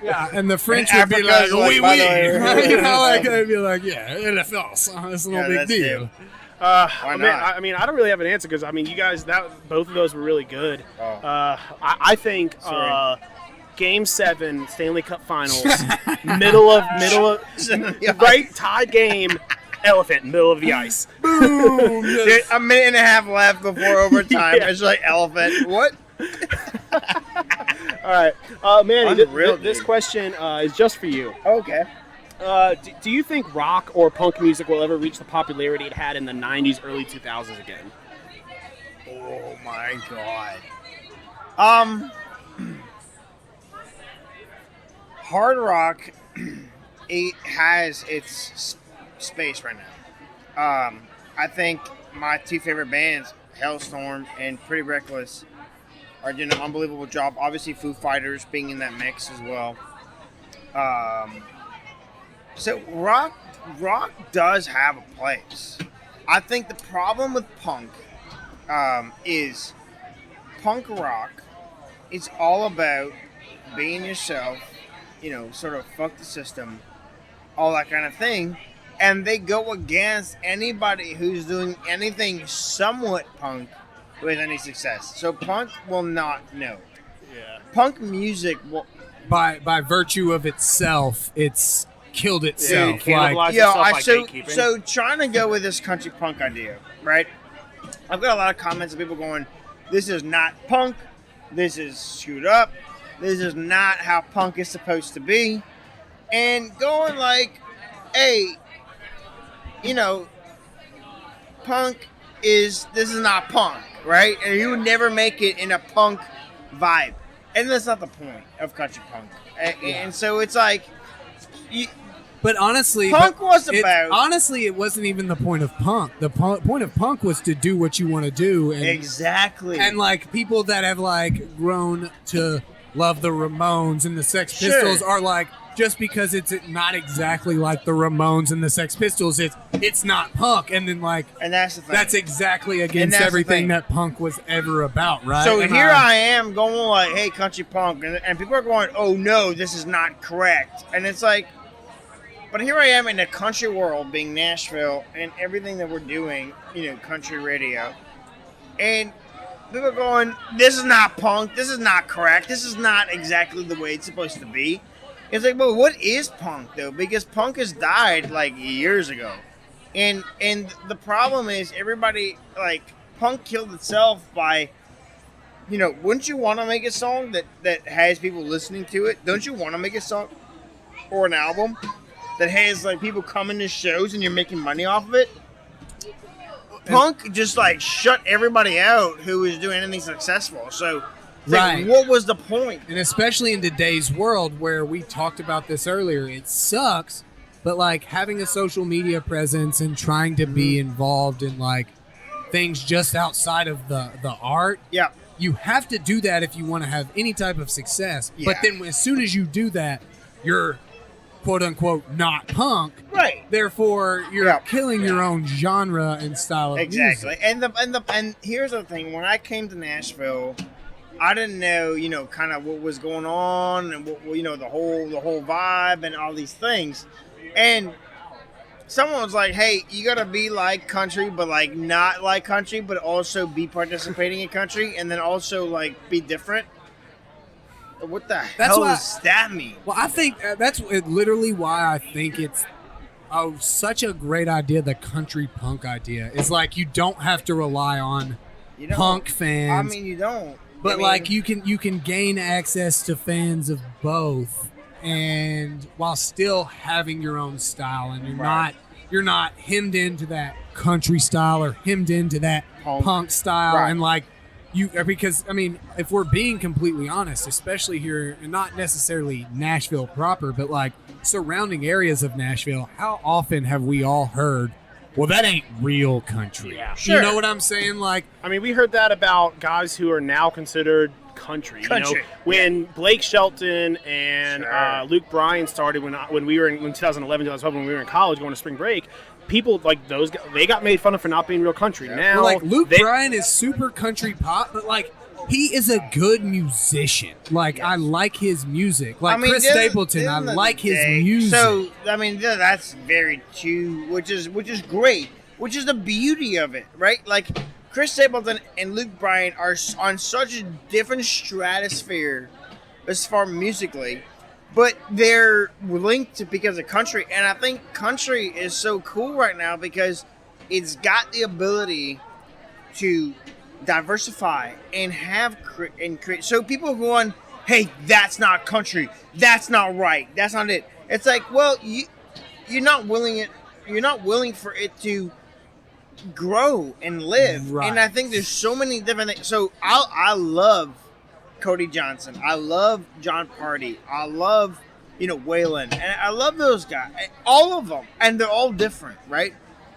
yeah, and the French And would be like, Africa's like, oui, by oui. the way, You know, like, they'd be like, yeah, elephants. It's no Yeah, big that's deal. it. I not? mean, I don't really have an answer because I mean, you guys, both of those were really good. Oh. I think Sorry. Game 7 Stanley Cup Finals, middle of right tie game, elephant middle of the ice. Boom. Dude, a minute and a half left before overtime. Yeah. It's like elephant. What? All right, Manny, Unreal, this dude. question is just for you. Okay. Do you think rock or punk music will ever reach the popularity it had in the 90s, early 2000s again? Oh my god. Hard rock, it has its space right now. I think my two favorite bands, Hellstorm and Pretty Reckless, are doing an unbelievable job. Obviously, Foo Fighters being in that mix as well. So rock does have a place. I think the problem with punk is punk rock. It's all about being yourself, sort of fuck the system, all that kind of thing. And they go against anybody who's doing anything somewhat punk with any success. So punk will not know. Yeah. Punk music will... By virtue of itself, it's killed itself. So trying to go with this country punk idea, right? I've got a lot of comments of people going, this is not punk, this is screwed up, this is not how punk is supposed to be. And going like, hey, this is not punk, right? And you would never make it in a punk vibe. And that's not the point of country punk. And so it's like... But honestly, it wasn't even the point of punk. The point of punk was to do what you want to do. And, exactly. And like people that have like grown to love the Ramones and the Sex Pistols are like, just because it's not exactly like the Ramones and the Sex Pistols, it's not punk. And then like, and that's the thing. That's exactly against everything that punk was ever about, right? So here I am going like, hey, country punk, and people are going, oh no, this is not correct. And it's like, but here I am in the country world, being Nashville, and everything that we're doing, country radio, and people are going, this is not punk, this is not correct, this is not exactly the way it's supposed to be. It's like, well, what is punk though? Because punk has died like years ago, and the problem is everybody like punk killed itself by, wouldn't you want to make a song that has people listening to it? Don't you want to make a song or an album that has like people coming to shows and you're making money off of it? Punk just like shut everybody out who was doing anything successful. So. Like, what was the point? And especially in today's world where we talked about this earlier, it sucks, but like having a social media presence and trying to be involved in like things just outside of the art. Yeah. You have to do that if you want to have any type of success. Yeah. But then as soon as you do that, you're quote unquote not punk. Right. Therefore, you're killing your own genre and style of music. And here's the thing, when I came to Nashville, I didn't know, kind of what was going on and what, the whole vibe and all these things. And someone was like, "Hey, you gotta be like country, but like not like country, but also be participating in country, and then also like be different." What the hell does that mean? Well, I think that's literally why I think it's such a great idea. The country punk idea is like you don't have to rely on punk fans. I mean, you don't. But like you can gain access to fans of both, and while still having your own style, and you're not hemmed into that country style or hemmed into that punk style, and like because I mean, if we're being completely honest, especially here, and not necessarily Nashville proper, but like surrounding areas of Nashville, how often have we all heard, well, that ain't real country. Yeah. Sure. You know what I'm saying? Like, I mean, we heard that about guys who are now considered country. When Blake Shelton and Luke Bryan started when we were in 2011, 2012, when we were in college going to spring break, people like those guys, they got made fun of for not being real country. Yeah. Now, like Luke Bryan is super country pop, but like he is a good musician. Like I like his music. Like Chris Stapleton, I like his music. So I mean, that's very true, which is great, which is the beauty of it, right? Like Chris Stapleton and Luke Bryan are on such a different stratosphere as far musically, but they're linked because of country. And I think country is so cool right now because it's got the ability to diversify and have and create. So people are going, hey, that's not country. That's not right. That's not it. It's like, well, you're not willing for it to grow and live. Right. And I think there's so many different things. So I love Cody Johnson. I love John Party. I love, Waylon. And I love those guys. All of them. And they're all different, right?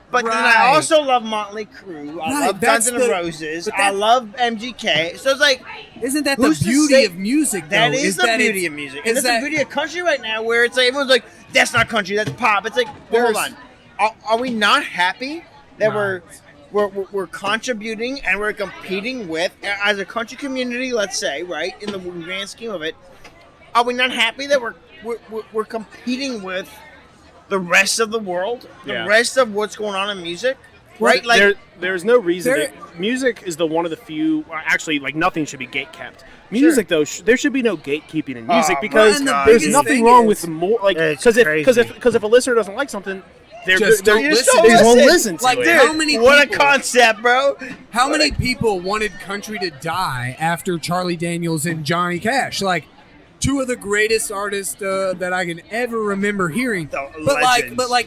But then I also love Motley Crue. I love Guns N' Roses. I love MGK. So it's like, isn't that the beauty of music, though? That is the beauty of music. And it's the beauty of country right now where it's like, everyone's like, that's not country, that's pop. It's like, hold on. Are we not happy that we're contributing and we're competing with, as a country community, let's say, right, in the grand scheme of it, are we not happy that we're competing with the rest of the world, the rest of what's going on in music, right? Like there's no reason. Music is one of the few. Actually, like nothing should be gatekept. Music, though, there should be no gatekeeping in music because there's nothing wrong with more. Like because if a listener doesn't like something, they won't listen to like, it. Dude, how many what a concept, bro! How many people wanted country to die after Charlie Daniels and Johnny Cash? Like, two of the greatest artists that I can ever remember hearing. But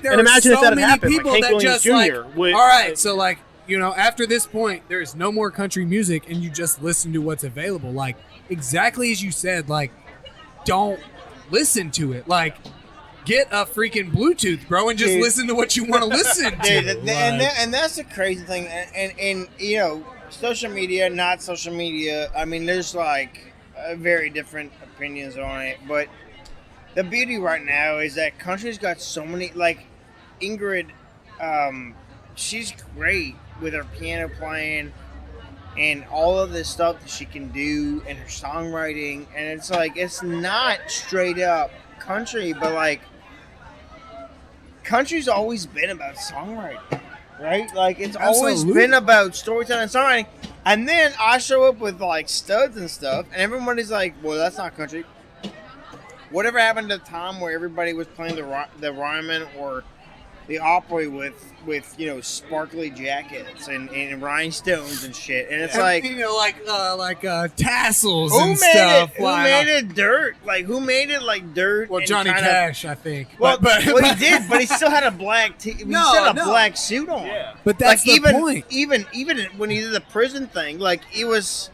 there are so many people that just like, all right, so like, after this point, there's no more country music, and you just listen to what's available. Like, exactly as you said, like, don't listen to it. Like, get a freaking Bluetooth, bro, and just listen to what you want to listen to. And that's the crazy thing. And social media, not social media. I mean, there's like very different opinions on it, but the beauty right now is that country's got so many, like Ingrid, she's great with her piano playing and all of this stuff that she can do and her songwriting, and it's like, it's not straight up country, but like country's always been about songwriting, right? Like, it's always been about storytelling and songwriting. And then I show up with like studs and stuff, and everybody's like, well, that's not country. Whatever happened to the time where everybody was playing the Ryman or the Opry with sparkly jackets and rhinestones and shit, and it's like, tassels and stuff. Who made it dirt? Like, who made it like dirt? Well, Johnny Cash, I think. Well, he did, but he still had a black black suit on. Yeah. But that's the point. Even when he did the prison thing, like, he was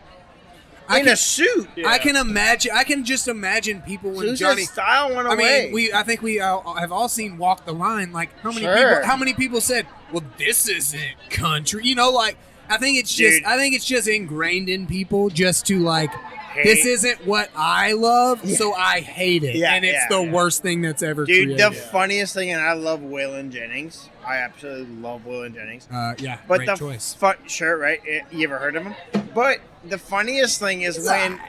in a suit. Yeah. I can just imagine people when Johnny style went away. I mean, I think we have all seen Walk the Line. Like, how many people said, "Well, this isn't country." Like, I think it's just ingrained in people just to like, this isn't what I love, so I hate it, and it's the worst thing that's ever created. The funniest thing, and I love Waylon Jennings. I absolutely love Waylon Jennings. But great choice. Sure, right? You ever heard of him? But the funniest thing is when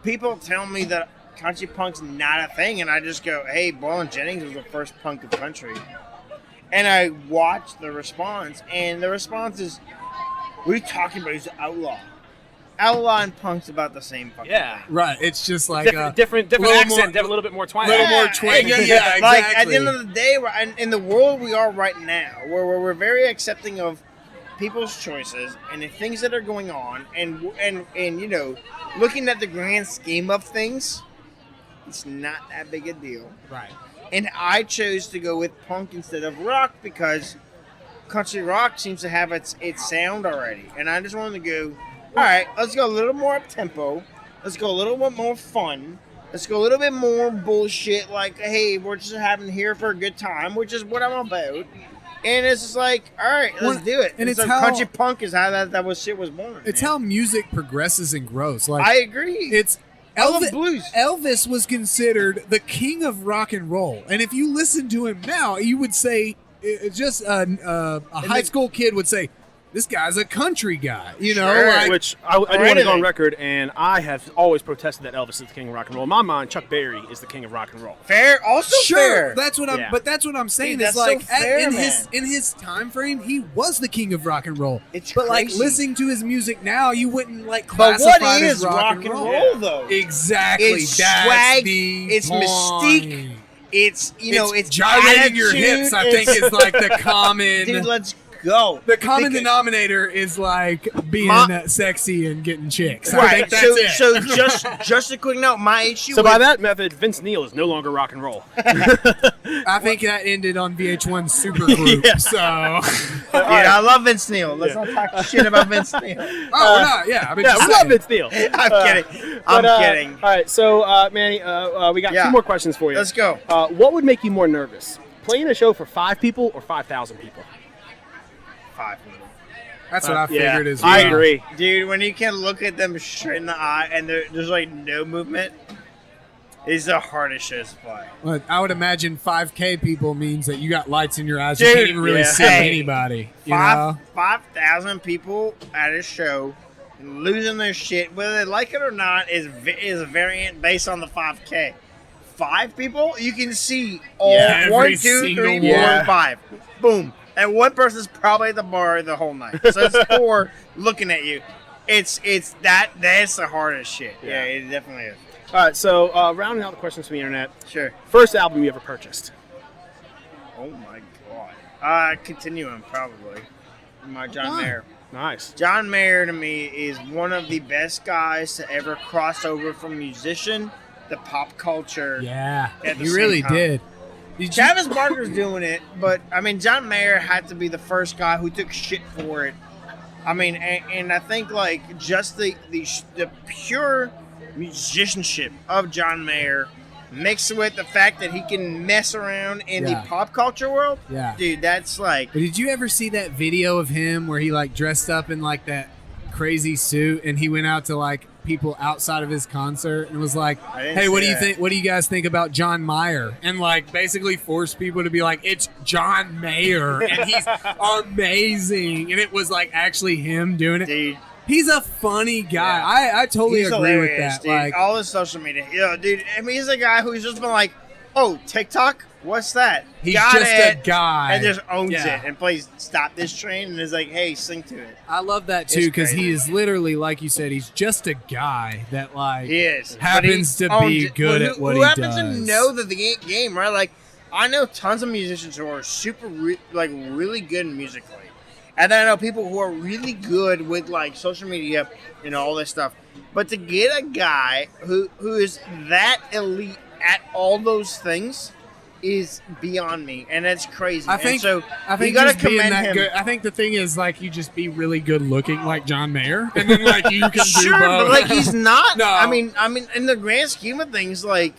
people tell me that country punk's not a thing, and I just go, "Hey, Waylon Jennings was the first punk of country," and I watch the response, and the response is, "What are you talking about? He's an outlaw." Outlaw and punk's about the same fucking thing. Right. It's just like different accent, a little bit more twang. More twang. Yeah, exactly. Like, at the end of the day, in the world we are right now, where we're very accepting of people's choices and the things that are going on, and looking at the grand scheme of things, it's not that big a deal. Right. And I chose to go with punk instead of rock because country rock seems to have its sound already, and I just wanted to go, all right, let's go a little more up tempo. Let's go a little bit more fun. Let's go a little bit more bullshit. Like, hey, we're just having here for a good time, which is what I'm about. And it's just like, all right, let's do it. And it's so country punk is how that shit was born. It's how music progresses and grows. Like, I agree. It's blues. Elvis was considered the king of rock and roll, and if you listen to him now, you would say, just a high school kid would say, this guy's a country guy, Which I do want to go on record, and I have always protested that Elvis is the king of rock and roll. In my mind, Chuck Berry is the king of rock and roll. Fair, also fair. That's what But that's what I'm saying. Dude, is like, so fair, in his time frame, he was the king of rock and roll. It's but crazy. Like, listening to his music now, you wouldn't like classify but what it is as rock and roll though? Exactly. It's swag. It's mystique. It's it's gyrating your hips. I think is like the common. Dude, let's go. The common Because- denominator is like being sexy and getting chicks. I Right. think that's So it. just a quick note. My issue. So with, by that method, Vince Neil is no longer rock and roll. I think that ended on VH1 Supergroup. Yeah. So, dude, I love Vince Neil. Let's not talk shit about Vince Neil. we're not. Yeah, I mean, Yeah, just we love saying. Vince Neil. I'm kidding. I'm kidding. All right, so Manny, we got Yeah. 2 more questions for you. Let's go. What would make you more nervous? Playing a show for 5 people or 5,000 people? 5 people. That's what I Yeah, figured as well. I agree. Dude, when you can look at them straight in the eye and there's like no movement, it's the hardest shit to play. But I would imagine 5K people means that you got lights in your eyes. Dude, you can't even really yeah. see Hey, anybody. You know? 5,000 people at a show losing their shit, whether they like it or not, is a variant based on the 5K. 5 people, you can see all Yeah, every 1, 2, single 3, 4, one. 5. Boom. And one person's probably at the bar the whole night. So it's 4 looking at you. That's the hardest shit. Yeah, it definitely is. All right, so rounding out the questions from the internet. Sure. First album you ever purchased? Oh my god. Continuum probably. My John Mayer. Nice. John Mayer to me is one of the best guys to ever cross over from musician to pop culture. Yeah, At the he same really time. did. Travis Barker's doing it, but I mean, John Mayer had to be the first guy who took shit for it. I mean, and I think like just the pure musicianship of John Mayer mixed with the fact that he can mess around in the pop culture world. Yeah. Dude, that's like. But did you ever see that video of him where he like dressed up in like that crazy suit and he went out to like people outside of his concert and was like, I didn't hey, what see do you that. think? What do you guys think about John Mayer? And like basically forced people to be like, it's John Mayer and he's amazing. And it was like actually him doing it. Dude, He's a funny guy. Yeah. I totally he's agree with hilarious, that. dude. Like, all his social media. Yeah, dude. I mean, he's a guy who's just been like, oh, TikTok? What's that? he's Got just it. a guy. And just owns Yeah. it and plays Stop This Train and is like, hey, sing to it. I love that too It's because crazy. he is literally, like you said, he's just a guy that like He is. happens But he to be owns it. good Who- at what who he happens does. to know the game, right? Like, I know tons of musicians who are super, really good musically. And then I know people who are really good with, like, social media and all this stuff. But to get a guy who is that elite at all those things is beyond me, and it's crazy. I think and so I think you gotta just being commend that him. good. I think the thing is like you just be really good looking like John Mayer, and then like you can do Sure, both. but like he's not. No. I mean, in the grand scheme of things, like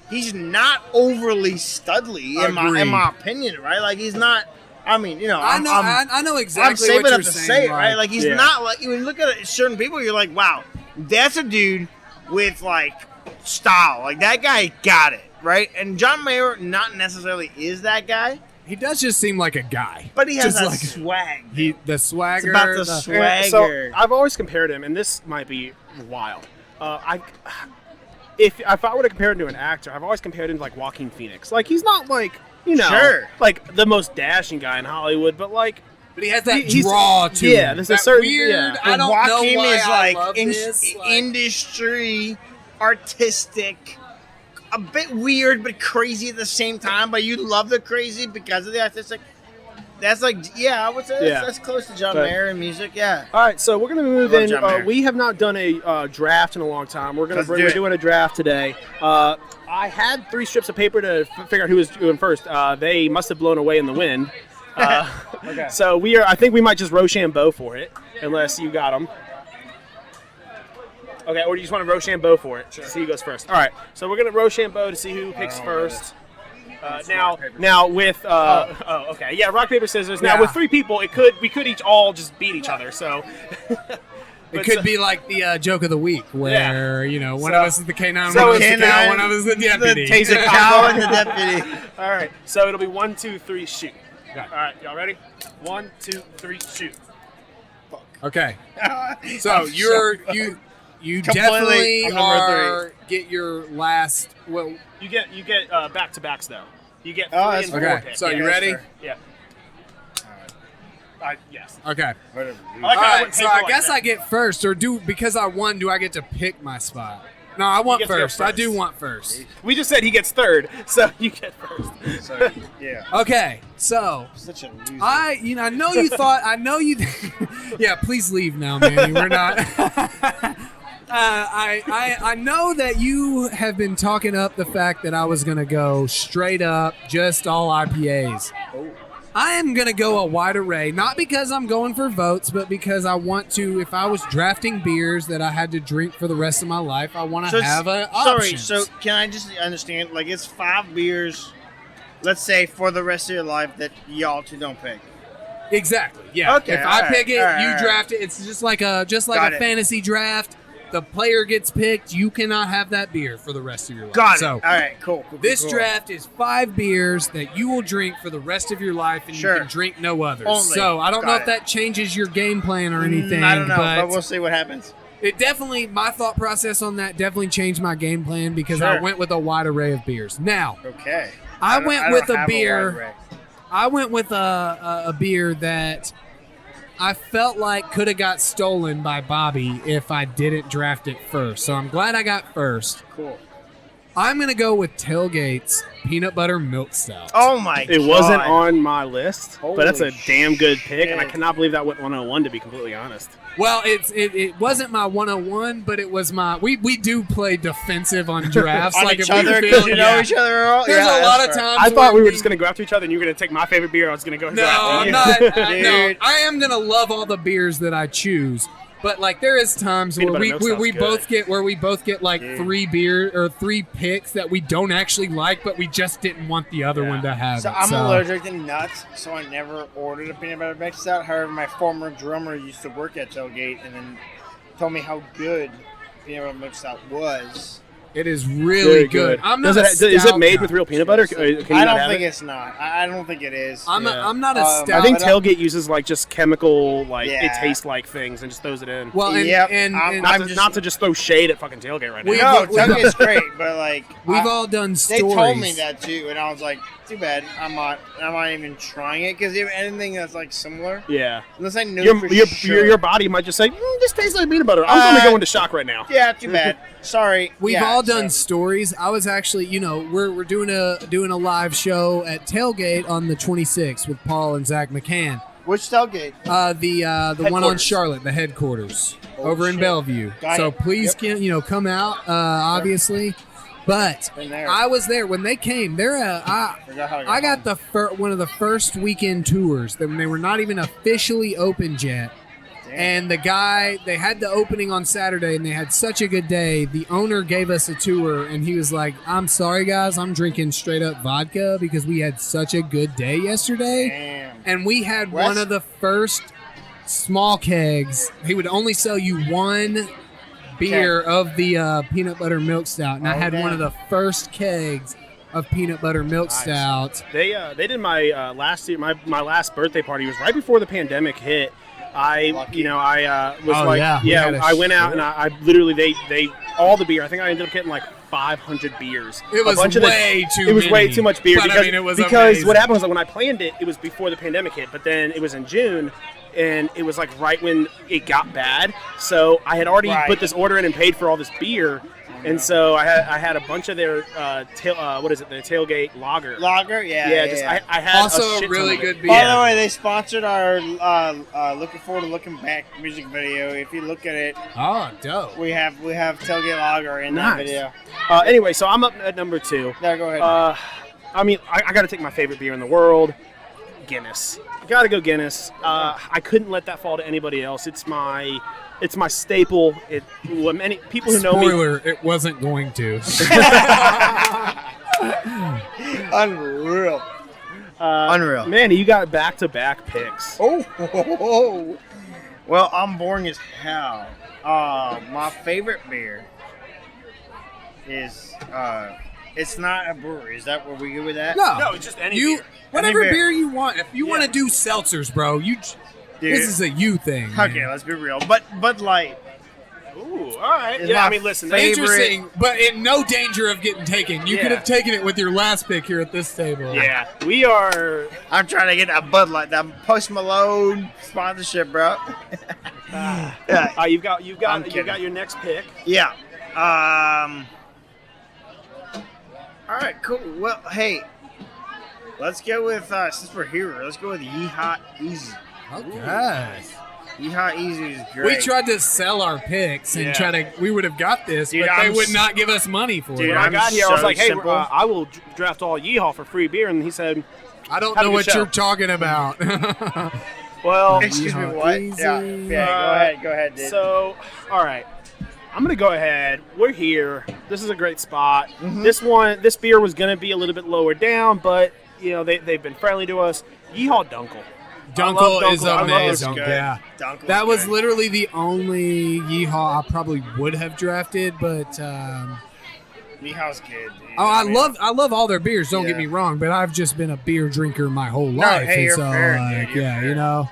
he's not overly studly in my Agreed. opinion, right? Like he's not. I mean, you know, I I'm, know. I'm, I know I'm exactly saving what up you're to saying. say it, right? Like he's Yeah. not like when you look at certain people, you're like, wow, that's a dude with like style. Like that guy got it, right? And John Mayer not necessarily is that guy, he does just seem like a guy, but he has Just that like- swag. the swagger. It's about the the- swagger. So I've always compared him, and this might be wild. If I were to compare him to an actor, I've always compared him to like Joaquin Phoenix. Like he's not like Sure. like the most dashing guy in Hollywood, but like but he has that he's- draw to yeah, him. there's a That certain- weird. yeah. I don't Joaquin know why is I like, love this. Like, industry, artistic, a bit weird but crazy at the same time. But you love the crazy because of the artistic. That's like, yeah, I would say Yeah. that's close to John But- Mayer in music. Yeah. All right, so we're gonna move Love in. John Mayer. We have not done a draft in a long time. We're Let's do we're it. doing a draft today. I had 3 strips of paper to figure out who was doing first. They must have blown away in the wind. Okay. So I think we might just Rochambeau for it, unless you got them. Okay, or do you just want to Rochambeau for it? Sure. See who goes first. All right, so we're gonna Rochambeau to see who picks first. Now with okay, yeah, rock paper scissors. Now Yeah. with 3 people, we could each all just beat each other. So it could be like the joke of the week, where one of us is the K9, so one of us is the K9, cow, one of us is the deputy. The taser cow and the deputy. all right, so it'll be 1, 2, 3, shoot. Okay. All right, y'all ready? 1, 2, 3, shoot. Okay, so you definitely I'm number are get your last. Well, You get back to backs though. You get 3 Oh, and that's 4 okay. picks. So yeah, you that's ready? fair. Yeah. Yes. okay. Whatever. I like All how I right, went so paper I like guess that. I get first, or because I won, do I get to pick my spot? No, I want gets to go first. I do want first. We just said he gets third, so you get first. So, yeah. Okay, so Such a loser. I know you thought. I know you. Yeah, please leave now, Manny. We're not. I know that you have been talking up the fact that I was gonna go straight up, just all IPAs. I am going to go a wide array, not because I'm going for votes, but because I want to, if I was drafting beers that I had to drink for the rest of my life, I want to have an option. Sorry, so can I just understand, like, it's 5 beers, let's say, for the rest of your life that y'all two don't pick? Exactly, yeah. Okay, if I pick it, all you right. draft it. It's just like a Got it. fantasy draft. The player gets picked. You cannot have that beer for the rest of your life. Got it. So, All right, cool. this cool. draft is 5 beers that you will drink for the rest of your life, and Sure. you can drink no others. Only. So I don't know Got if it. that changes your game plan or anything. I don't know, but but we'll see what happens. it definitely, my thought process on that definitely changed my game plan because I Sure. went with a wide array of beers. Now, Okay. I don't- went don't with a have beer. wide array. I went with a beer that I felt like could have got stolen by Bobby if I didn't draft it first. So I'm glad I got first. Cool. I'm going to go with Tailgate's Peanut Butter Milk Stout. Oh, my God. It wasn't on my list, but that's a Holy damn good pick, and I shit. cannot believe that went 101, to be completely honest. Well, it wasn't my 101, but it was my. We do play defensive on drafts. On like each if we other feel- because you know yeah. each other all? There's Yeah, a lot of that's fair. times. I thought where we were just going to go after each other, and you were going to take my favorite beer. I was going to go No, draft I'm it. not. No, Dude. I am gonna love all the beers that I choose, but like there is times Peanut where butter we milk we, sounds we good. both get like Dude. 3 picks that we don't actually like, but we just didn't want the other Yeah. one to have. So it. I'm allergic to nuts, so I never ordered a peanut butter mix stout. However, my former drummer used to work at Tailgate and then told me how good peanut butter mix stout was. It is really Very good. I'm not. Is a it stout made guy. with real peanut butter? Can you I not don't have think it? it's not. I don't think it is. I'm Yeah. not a Um, stout. I think but I- Tailgate uses like just chemical, like it Yeah. tastes like things, and just throws it in. well, and, Yep, and, I'm- and not, I'm not to just throw shade at fucking Tailgate right now. We- no, we- Tailgate's great, but like we've I- all done they stories. told me that too, and I was like, too bad. I'm not even trying it because anything that's like similar, Yeah. unless I know for sure. Your body might just say, this tastes like peanut butter. I'm going to go into shock right now. Yeah, too bad. Sorry. We've Yeah, all done so- stories. I was actually, we're doing a live show at Tailgate on the 26th with Paul and Zach McCann. Which Tailgate? The one on Headquarters. Charlotte, the headquarters Oh, over in shit. Bellevue. Got so it. please Yep. come out. Obviously, but Been there. I was there when they came. Forgot how to I got home. one of the first weekend tours when they were not even officially opened yet. Damn. And the guy, they had the opening on Saturday, and they had such a good day. The owner gave us a tour, and he was like, I'm sorry, guys, I'm drinking straight up vodka because we had such a good day yesterday. Damn. And we had Wes? one of the first small kegs. He would only sell you one beer of the peanut butter milk stout. And I Oh, had one damn. of the first kegs of peanut butter milk Nice. stout. They did my last year, my last birthday party was right before the pandemic hit. I Lucky. Was Oh, like yeah. We had a I went out and I literally they all the beer. I think I ended up getting like 500 beers. It was a bunch way of too It was way many. too much beer But, I because mean, it was because amazing. what happened was that when I planned it, it was before the pandemic hit, but then it was in June. And it was like right when it got bad, so I had already Right. put this order in and paid for all this beer, and so I had a bunch of their their tailgate lager. Lager? Yeah. I had Also a shit ton really of it. good beer. By the way, they sponsored our Looking Forward to Looking Back music video. If you look at it, Oh, dope. we have Tailgate Lager in that Nice. video. Anyway, so I'm up at number 2. There, go ahead. I mean, I got to take my favorite beer in the world, Guinness. Got to go Guinness. I couldn't let that fall to anybody else. It's my staple. Many people who know me. Spoiler, it wasn't going to. Unreal. Unreal. Manny, you got back-to-back picks. Oh. Well, I'm boring as hell. My favorite beer is it's not a brewery. Is that where we go with that? No, it's just any beer. Whatever Any beer. beer you want. If you want to do seltzers, bro, this is a you thing. Okay, man. let's be real. But Bud Light. Ooh, all right. It's Yeah, my I mean, listen. favorite- Interesting, but in no danger of getting taken. You Yeah. could have taken it with your last pick here at this table. Yeah, we are. I'm trying to get a Bud Light, that Post Malone sponsorship, bro. Yeah. You've got I'm kidding. your next pick. Yeah. All right, cool. Well, hey, let's go with since we're here, let's go with Yeehaw Easy. Okay. Yeehaw Easy is great. We tried to sell our picks and we would have got this, Dude, but they I'm would not give us money for Dude, it. When I got here, I was so like, hey, simple. I will draft all Yeehaw for free beer. And he said, I don't Have a know good what show. you're talking about. well, Excuse me, Yeehaw what? Easy. Yeah, go ahead, dude. so, all right. I'm going to go ahead. We're here. This is a great spot. This beer was going to be a little bit lower down, but, you know, they've been friendly to us. Yeehaw Dunkel. Dunkel is Dunkel. I love this amazing. good. Yeah. Dunkel's That was good. literally the only Yeehaw I probably would have drafted, but Yeehaw's good, dude. I love all their beers, don't get Yeah. me wrong, but I've just been a beer drinker my whole life. hey, and you're so fair, like, dude, you're yeah, fair. you know.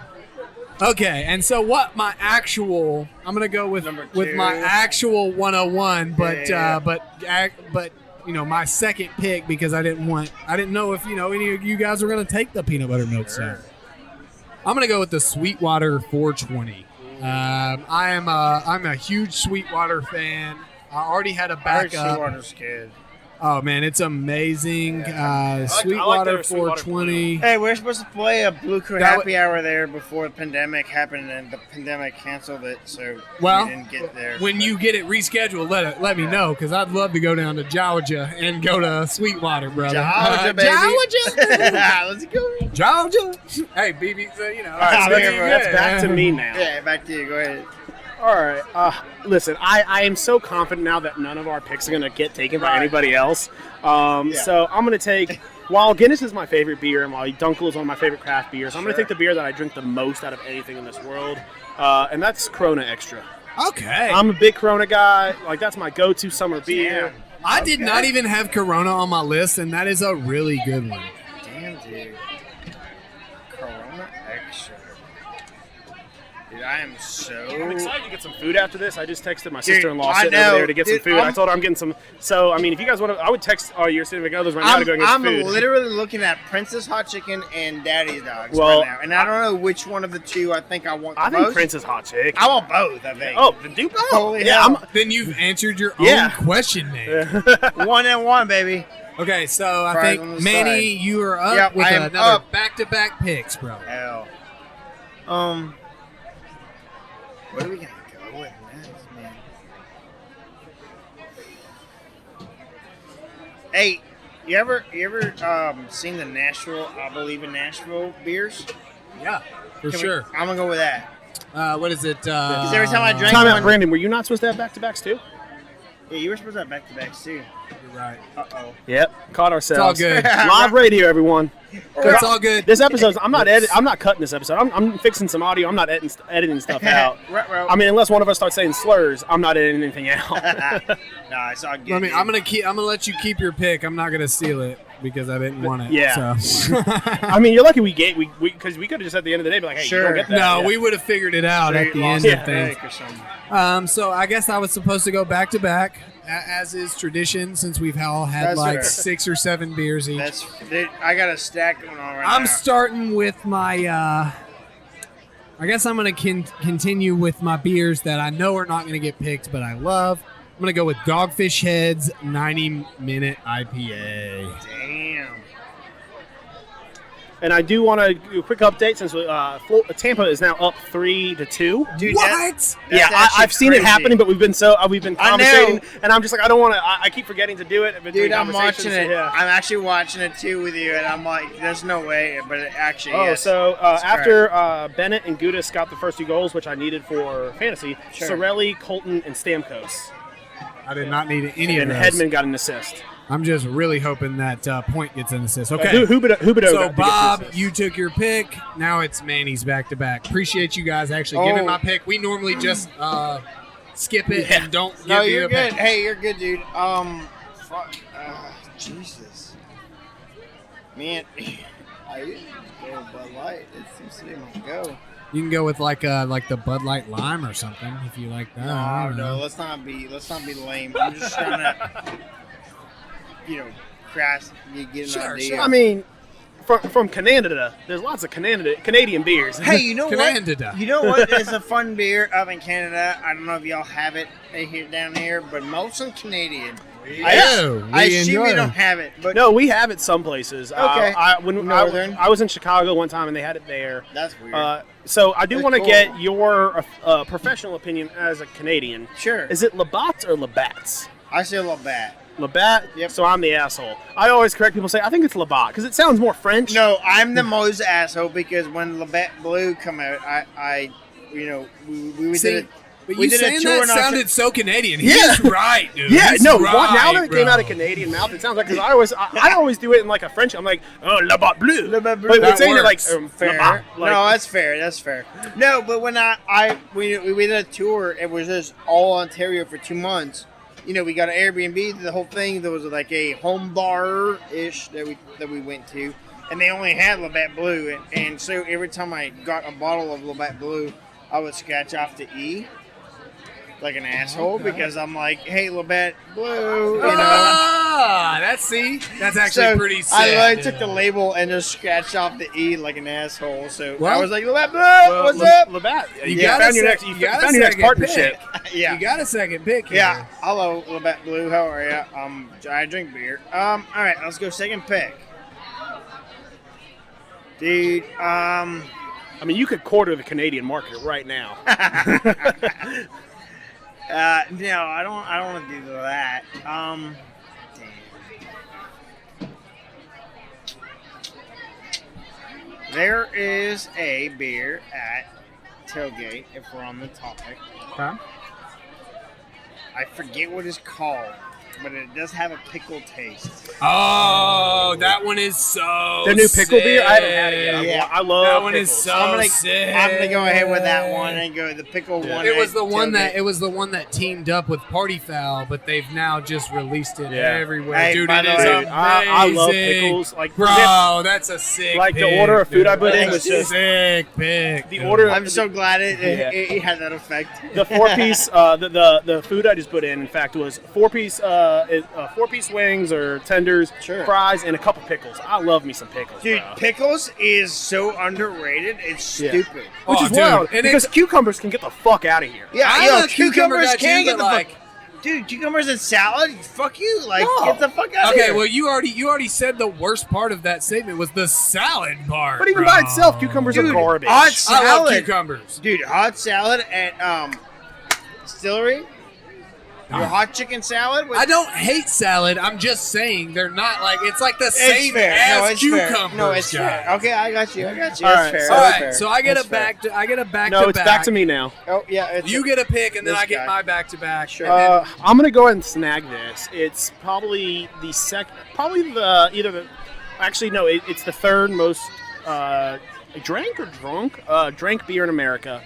Okay, and so what my actual I'm gonna go with Number my 2. actual 101, but Yeah. but you know, my second pick because I didn't know if, you know, any of you guys were gonna take the peanut butter milk stout. I'm gonna go with the Sweetwater 420. I'm a huge Sweetwater fan. I already had a I heard backup. Sweetwater's good. Oh man, it's amazing. I like Sweetwater their Sweetwater 420. Hey, we're supposed to play a Blue Crew That happy hour there before the pandemic happened, and the pandemic canceled it, so Well, we didn't get there. When you get it rescheduled, let me know because I'd love to go down to Georgia and go to Sweetwater, brother. Georgia, baby. Georgia, Let's go. Georgia. Hey, BB, so, you know. All right, so Yeah, that's back to me now. Yeah, back to you. Go ahead. All right. Listen, I am so confident now that none of our picks are going to get taken by Right. anybody else. So I'm going to take, while Guinness is my favorite beer and while Dunkel is one of my favorite craft beers, I'm going to take the beer that I drink the most out of anything in this world, and that's Corona Extra. Okay. I'm a big Corona guy. Like, that's my go-to summer beer. I did not even have Corona on my list, and that is a really good one. Damn, dude. Corona Extra. Dude, I am so. I'm excited to get some food after this. I just texted my Dude, sister-in-law I sitting know. over there to get some Dude, food. I I'm- told her I'm getting some. So, I mean, if you guys want to, I would text all your significant others right now to go and get I'm some food. literally looking at Princess Hot Chicken and Daddy's Dogs Well, right now, and I don't know which one of the two I think I want the I think most. Prince is hot chick. I want both, I think. Oh, then do both. Holy yeah, hell. Then you've answered your Yeah. own question, man. 1 and 1, baby. Okay, so I Fries on think the Manny, side. you are up Yep, with I am another up. back-to-back picks, bro. Hell. What are we gonna go with next, man? Hey, you ever seen the Nashville? I believe in Nashville beers. Yeah, for Can we- sure. I'm gonna go with that. What is it? Because every time I drink Time out, one, Brandon. Were you not supposed to have back-to-backs too? yeah, you were supposed to have back-to-backs too. You're right. Uh-oh. Yep. Caught ourselves. It's all good. Live radio, everyone. It's all good. This episode, I'm not cutting this episode. I'm fixing some audio. I'm not editing stuff out. Right. I mean, unless one of us starts saying slurs, I'm not editing anything out. Nah, it's all good. I mean, dude. I'm gonna let you keep your pick. I'm not gonna steal it because I didn't want it. Yeah. So. I mean, you're lucky we because we could have just at the end of the day be like, hey, you Sure. don't get that. No, Yeah. we would have figured it out at the end Yeah. of things. Or something. So I guess I was supposed to go back to back, as is tradition, since we've all had That's like fair. 6 or 7 beers each. Dude, I got a stack going on right now. I'm starting with my. I guess I'm gonna continue with my beers that I know are not gonna get picked, but I love. I'm gonna go with Dogfish Head's 90-minute IPA. Damn. And I do want to do a quick update since Tampa is now up 3-2. Dude, What? That's Yeah, actually I've seen it crazy. happening, but we've been I know. conversating, and I'm just like, I don't want to. I keep forgetting to do it. between Dude, I'm watching conversations, it. Yeah. I'm actually watching it too with you, and I'm like, there's no way, but it actually Oh, is. so It's after Bennett and Gudis got the first 2 goals, which I needed for fantasy, Sure. Sorelli, Colton, and Stamkos, I did not need any of and those. Hedman got an assist. I'm just really hoping that Point gets an assist. Okay. Hubido So got Bob, the assist. you took your pick. Now it's Manny's back to back. Appreciate you guys actually giving my pick. We normally just skip it and don't give No, you you're a good. pick. Hey, you're good, dude. Fuck. Jesus. Man, I usually go Bud Light. It seems to be my go. You can go with like the Bud Light Lime or something if you like that. I don't know. Let's not be lame. I'm just trying to, crash. Get an idea. I mean, from Canada. There's lots of Canadian beers. Hey, you know what? Canada. You know what is a fun beer up in Canada? I don't know if y'all have it here down here, but Molson Canadian. I assume you don't have it, but No, we have it some places. Okay. Northern. I was in Chicago one time and they had it there. That's weird. So I do That's want to cool. get your professional opinion as a Canadian. Sure. Is it Labatt's or Labatt's? I say Labatt. Labatt? Yep. So I'm the asshole. I always correct people, say, I think it's Labatt, because it sounds more French. No, I'm the most asshole because when Labatt Blue come out, I we See, did it. but we you did a saying tour that in Australia. sounded so Canadian. Yeah. He's right, dude. Yeah, He's no. right, Now that it came bro. out of Canadian mouth, it sounds like, because I always do it in like a French. I'm like, oh, Labatt Bleu. Labatt Bleu. But That saying it like works. Fair. Labatt, like, No, that's fair. That's fair. No, but when we did a tour, it was just all Ontario for 2 months. You know, we got an Airbnb, the whole thing. There was like a home bar-ish that we went to, and they only had Labatt Blue, and so every time I got a bottle of Labatt Blue, I would scratch off the E like an asshole because I'm like, hey, Labatt Blue, you know. That's actually So pretty sick. I took the label and just scratched off the E like an asshole. So Well- I was like, Labatt Blue, well, what's up? Labatt. You You got found a your sec- next. you You got a found your next second partnership. Yeah. You got a second pick here. Yeah. Hello, Labatt Blue. How are you? I drink beer. All right, let's go second pick. Dude, I mean, you could quarter the Canadian market right now. no, I don't want to do that. Damn. There is a beer at Tailgate, if we're on the topic. Okay. I forget what it's called, but it does have a pickle taste. Oh, that one is so The new pickle sick. beer, I haven't had it yet. Yeah. I love That one is pickles. so I'm sick. gonna go ahead with that one and go the pickle one. It was at the one that Tailgate. teamed up with Party Foul, but they've now just released it Yeah. everywhere. Hey, Dude, by it the is way, amazing. I love pickles. Like, for example, Bro, that's a sick like the pick, order of food I dude. put in That's was a just- sick pick. the dude. order. I'm so glad it Yeah. had that effect. The 4-piece, the food I just put in fact, was 4-piece wings or tenders, Sure. fries, and a couple pickles. I love me some pickles, Dude, bro. pickles is so underrated. It's Yeah. stupid. Which Oh, is dude, wild and because cucumbers can get the fuck out of here. Yeah, I'm a cucumber guy too, can get but the like- fuck. Dude, cucumbers and salad? Fuck you! Like, No. get the fuck out of Okay, here. well, you already said the worst part of that statement was the salad part. But even bro. by itself, cucumbers are Dude, garbage. hot I love salad. cucumbers. Dude, hot salad at Distillery. Your hot chicken salad. With, I don't hate salad. I'm just saying they're not like it's like the same fair. as No, it's cucumbers. fair. No, it's fair. guys. Okay, I got you. All That's right, fair. so- All That's right, fair. so I get That's a back to No, to it's back to me now. Oh yeah, it's You get a pick, and then This I get guy. my back to back. Sure. I'm gonna go ahead and snag this. It's probably the second, actually no, it's the third most drank beer in America.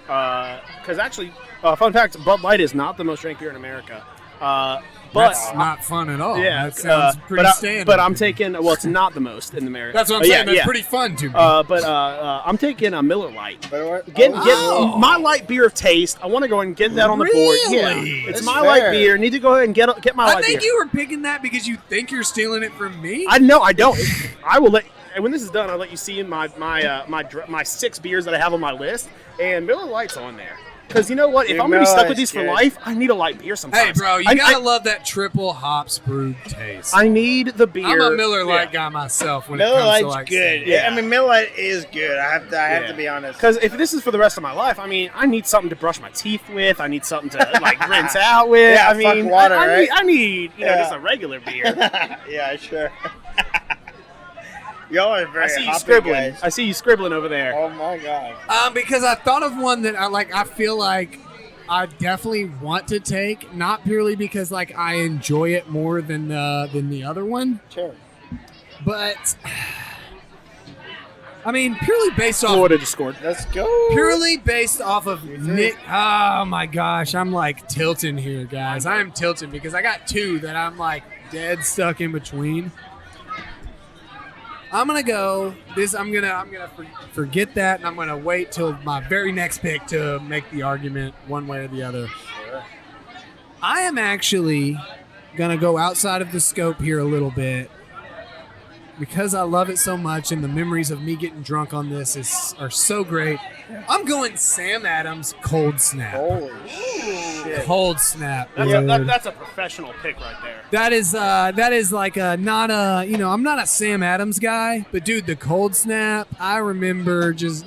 Because actually, fun fact, Bud Light is not the most drank beer in America. But That's not fun at all. yeah, that sounds pretty standard. But I'm taking. Well, it's not the most in America. That's what I'm saying. That's pretty fun to me. I'm taking a Miller Lite. But Get Oh. my light beer of taste. I want to go ahead and get that on the board. Really? Yeah, it's That's my fair. light beer. Need to go ahead and get my I light think beer. you were picking that because you think you're stealing it from me. I know I don't. I will let. And when this is done, I'll let you see in my 6 beers that I have on my list, and Miller Lite's on there. Because you know what? If Dude, I'm gonna be stuck Miller with these for Lite's good. life, I need a light beer sometimes. Hey, bro, you I- gotta I- love that triple hops brewed taste. I need the beer. I'm a Miller Lite Yeah. guy myself when it Miller comes Lite's to like good. saying- Yeah. I mean, Miller Lite is good. I have Yeah. to be honest. Because if this is for the rest of my life, I mean, I need something to brush my teeth with. I need something to like rinse out with. Yeah, I fuck mean, water, right? I need Yeah. just a regular beer. Yeah, sure. Y'all are very I see you hoppy scribbling. guys. I see you scribbling over there. Oh my god. Because I thought of one that I feel like I definitely want to take, not purely because like I enjoy it more than the other one, Sure. but I mean purely based off Florida just scored. Let's go. purely based off of Nick. Oh my gosh, I'm like tilting here, guys. I am tilting because I got two that I'm like dead stuck in between. I'm gonna go this. I'm gonna forget that, and I'm gonna wait till my very next pick to make the argument one way or the other. I am actually gonna go outside of the scope here a little bit, because I love it so much and the memories of me getting drunk on this are so great, I'm going Sam Adams Cold Snap. Holy shit. Cold Snap, dude. That's a professional pick right there. That is like I'm not a Sam Adams guy, but dude, the Cold Snap, I remember just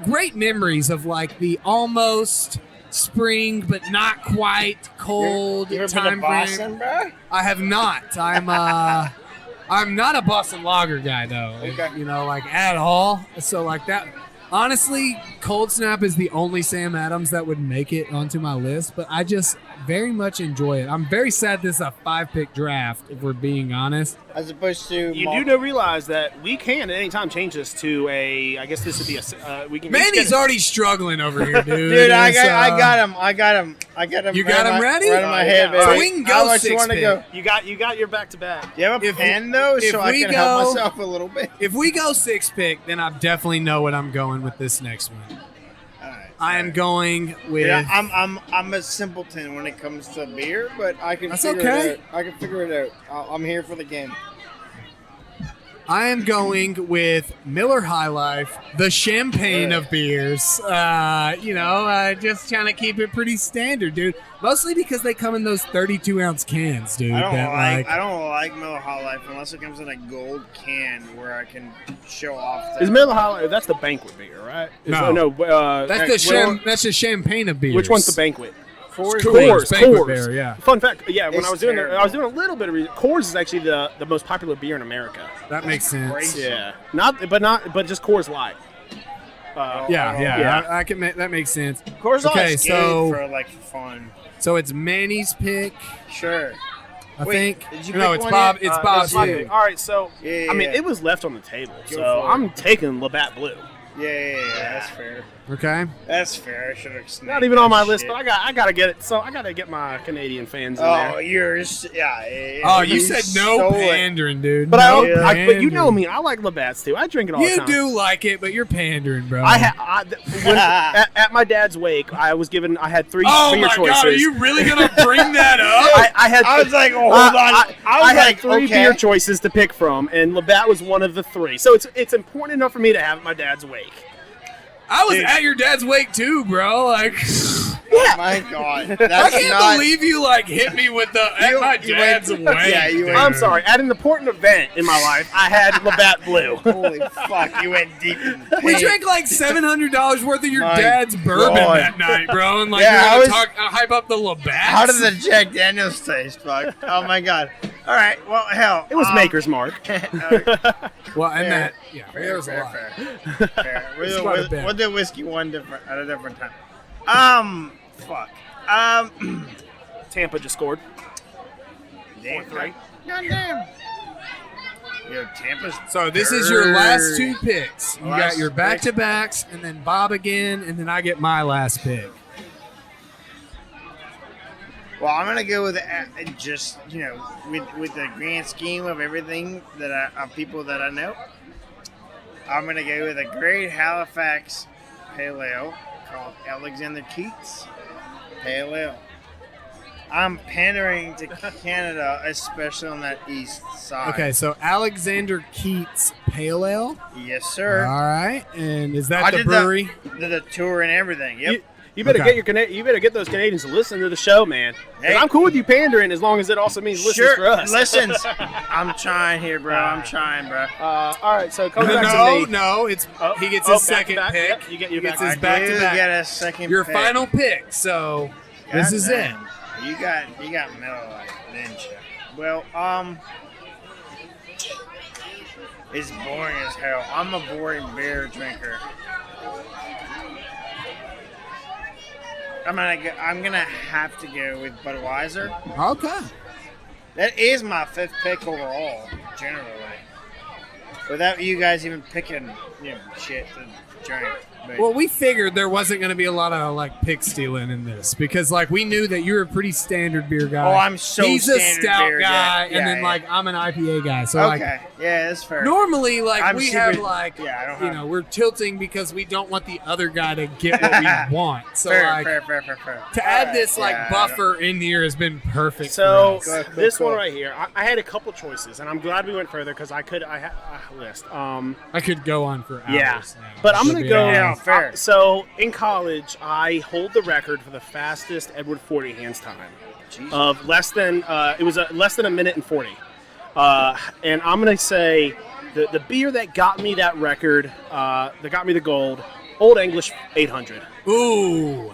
great memories of like the almost spring but not quite cold You ever been time to Boston, frame. bro? I have not. I'm not a Boston Lager guy though. Okay. Like at all. So like that. Honestly, Cold Snap is the only Sam Adams that would make it onto my list, but I just very much enjoy it. I'm very sad this is a 5-pick draft, if we're being honest. As opposed to You do realize that we can at any time change this to a. I guess this would be a. We can. Manny's already struggling over here, dude. Dude, I got him. You got him ready? Right in my head, yeah. baby. So we can go How much you 6 wanna pick. go? You got your back to back. You have a If pen though, if so I we can help go- myself a little bit. If we go 6-pick, then I definitely know what I'm going with this next one. Alright, I am going with. Yeah, I'm a simpleton when it comes to beer, but I can That's figure okay. it out. I can figure it out. I'm here for the game. I am going with Miller High Life, the champagne of beers. Just trying to keep it pretty standard, dude. Mostly because they come in those 32-ounce cans, dude. I don't like Miller High Life unless it comes in a gold can where I can show off. Is Miller High Life? That's the banquet beer, right? That's the champagne of beers. Which one's the banquet? Coors banquet beer, yeah. Fun fact, when It's I was doing terrible. I was doing a little bit of research. Coors is actually the most popular beer in America. That makes sense. Crazy. Yeah, but just Coors Light. Yeah. I can make that makes sense. Of course, Okay, it's so- good for fun. So it's Manny's pick, Sure. I Wait, think. did you No, pick it's one Bob. yet? It's That's Bob's my pick. pick. All right, so Yeah, I mean, yeah. it was left on the table, Go so for it. I'm taking Labatt Blue. Yeah, that's fair. Okay. That's fair. I should have snagged Not even on my that list, shit. but I gotta get it. So I gotta get my Canadian fans in Oh, there. yours. Yeah. Oh, you said no stole it. pandering, dude. But no but you know pandering. me. I like Labatt's too. I drink it all the You time. do like it, but you're pandering, bro. At my dad's wake, I had three Oh beer my choices. God, are you really gonna bring that up? I was like, oh, hold on. I had like, three okay. beer choices to pick from, and Labatt was one of the three. So it's important enough for me to have at my dad's wake. I was Dude. at your dad's wake too, bro. Like, Oh my God. I That's can't not. believe you like hit me with the at my you dad's went- wake. yeah, you went- I'm sorry. At an important event in my life, I had Labatt Blue. Holy fuck. You went deep in We pain. drank like $700 worth of your My dad's bourbon God. that night, bro, and like Yeah, you're I gonna was- hype up the Labatt. How did the Jack Daniels taste, fuck? Oh my God. All right. Well, hell. It was Maker's Mark. Well, and Fair. that, yeah, there was a lot. Fair. It's quite a bit. We'll do whiskey at a different time. Fuck. Tampa just scored. Damn. 4-3. Goddamn. Yo, Tampa's. So this is your last dirty. 2 picks. You Last got your back-to-backs, and then Bob again, and then I get my last pick. Well, I'm gonna go with just with the grand scheme of everything that of people that I know. I'm gonna go with a great Halifax Pale Ale called Alexander Keats Pale Ale. I'm pandering to Canada, especially on that east side. Okay, so Alexander Keats Pale Ale. Yes, sir. All right, and is I that the did brewery? Did the tour and everything. Yep. You better Okay. you better get those Canadians to listen to the show, man. 'Cause Hey. I'm cool with you pandering as long as it also means listens Sure. for us. Listens. I'm trying here, bro. I'm trying, bro. All right, so coming back to No, me. no, it's Oh, he gets oh, his second back-to-back. pick. Yep, you get your He gets back- his I back-to-back. do get a second Your pick. final pick. So this is it. Goddamn. You got Miller Lite, didn't you? Well, it's boring as hell. I'm a boring beer drinker. I'm gonna have to go with Budweiser. Okay. That is my 5th pick overall, generally. Without you guys even picking, shit to drink. Well, we figured there wasn't going to be a lot of like pick stealing in this because like we knew that you're a pretty standard beer guy. Oh, I'm so He's a standard stout beer guy, guy. and then Yeah, like I'm an IPA guy. So Okay. like Yeah, that's fair. normally like I'm we super- have like Yeah, I don't you have- know we're tilting because we don't want the other guy to get what we want. So fair, like fair. to add this like Yeah, buffer in here has been perfect. So for us. this one right here, I had a couple choices, and I'm glad we went further because I had a list. I could go on for hours. Yeah, now, but I'm to gonna be go. honest. fair. So in college, I hold the record for the fastest Edward 40 hands time of less than less than a minute and 40. And I'm gonna say the beer that got me that record, that got me the gold, Old English 800. Ooh.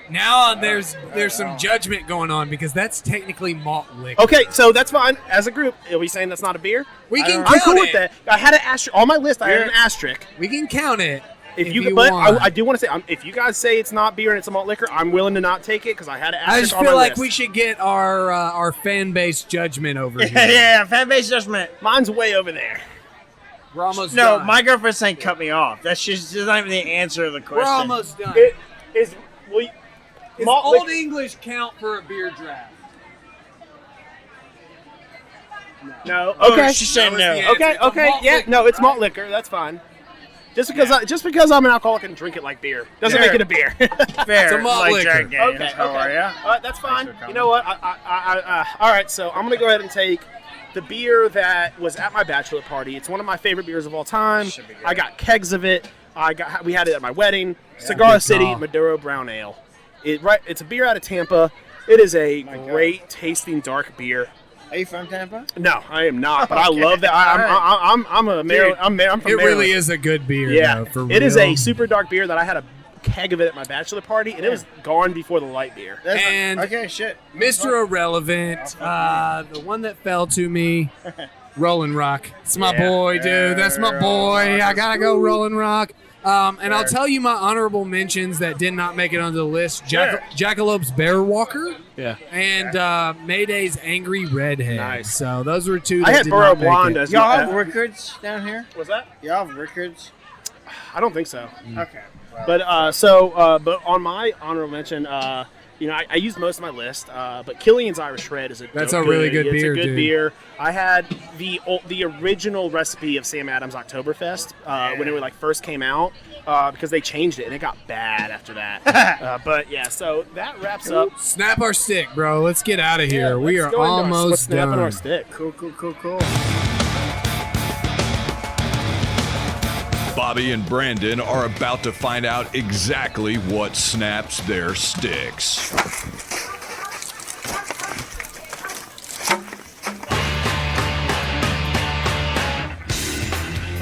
Now there's some judgment going on because that's technically malt liquor. Okay, so that's fine. As a group, are we saying that's not a beer? We can I'm count cool it. with that. I had an asterisk on my list. I had an asterisk. We can count it. If If you, you but want. I do want to say, if you guys say it's not beer and it's a malt liquor, I'm willing to not take it because I had an I asterisk just on my feel like list. we should get our fan base judgment over here. Yeah, fan base judgment. Mine's way over there. We're almost No, done. my girlfriend's saying cut me off. That's just not even the answer to the question. We're almost done. It is. Well, Does malt Old liquor- English count for a beer draft? No. Oh, Okay. she said That was no. the answer. Okay. It's a Okay. malt Yeah. liquor, No, it's malt right? liquor. That's fine. Just because I'm an alcoholic and drink it like beer doesn't Fair. make it a beer. Fair. It's a malt like liquor. Jack Daniels. Okay. How are ya? That's fine. for coming. You know what? All right. So I'm gonna go ahead and take the beer that was at my bachelor party. It's one of my favorite beers of all time. Should be good. I got kegs of it. We had it at my wedding. Cigar Good City call. Maduro Brown Ale. It's a beer out of Tampa. It is a God. great tasting dark beer. Are you from Tampa? No, I am not, but I Okay. love that. I'm a Maryland. I'm from It Maryland. really is a good beer. Yeah, though, for it is real. a super dark beer that I had a keg of it at my bachelor party, and it was gone before the light beer. That's And- okay, shit. Mr. Irrelevant, the one that fell to me, Rollin' Rock. It's my Yeah. boy, dude. That's my boy. I gotta go Rollin' Rock. And I'll Fair. tell you my honorable mentions that did not make it onto the list. Jackalope's Bear Walker Yeah, and Mayday's Angry Redhead. Nice. So those were two that I had did Burrow not make Blonde it. as Y'all my. have Rickards down here? Was that? Y'all have Rickards? I don't think so. Okay. Well, But on my honorable mention, I used most of my list, but Killian's Irish Red is That's a really good beer, It's a good dude. beer. I had the original recipe of Sam Adams Oktoberfest when it first came out because they changed it and it got bad after that. But yeah, so that wraps up. Snap our stick, bro. Let's get out of here. Yeah, We let's are go into almost what's snapping done. our stick. cool. Bobby and Brandon are about to find out exactly what snaps their sticks.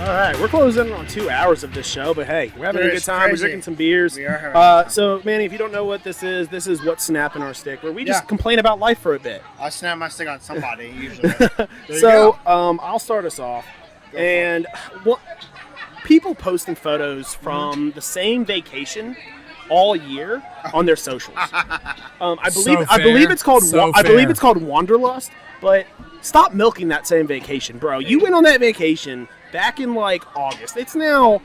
All right, we're closing on 2 hours of this show, but hey, we're having a Dude, good it's time. We're crazy. drinking some beers. We are having a good time. So, Manny, if you don't know what this is what's snapping our stick, where we just Yeah. complain about life for a bit. I snap my stick on somebody, usually. So, I'll start us off. And people posting photos from the same vacation all year on their socials. I believe it's called Wanderlust, but stop milking that same vacation, bro. You went on that vacation back in August. It's now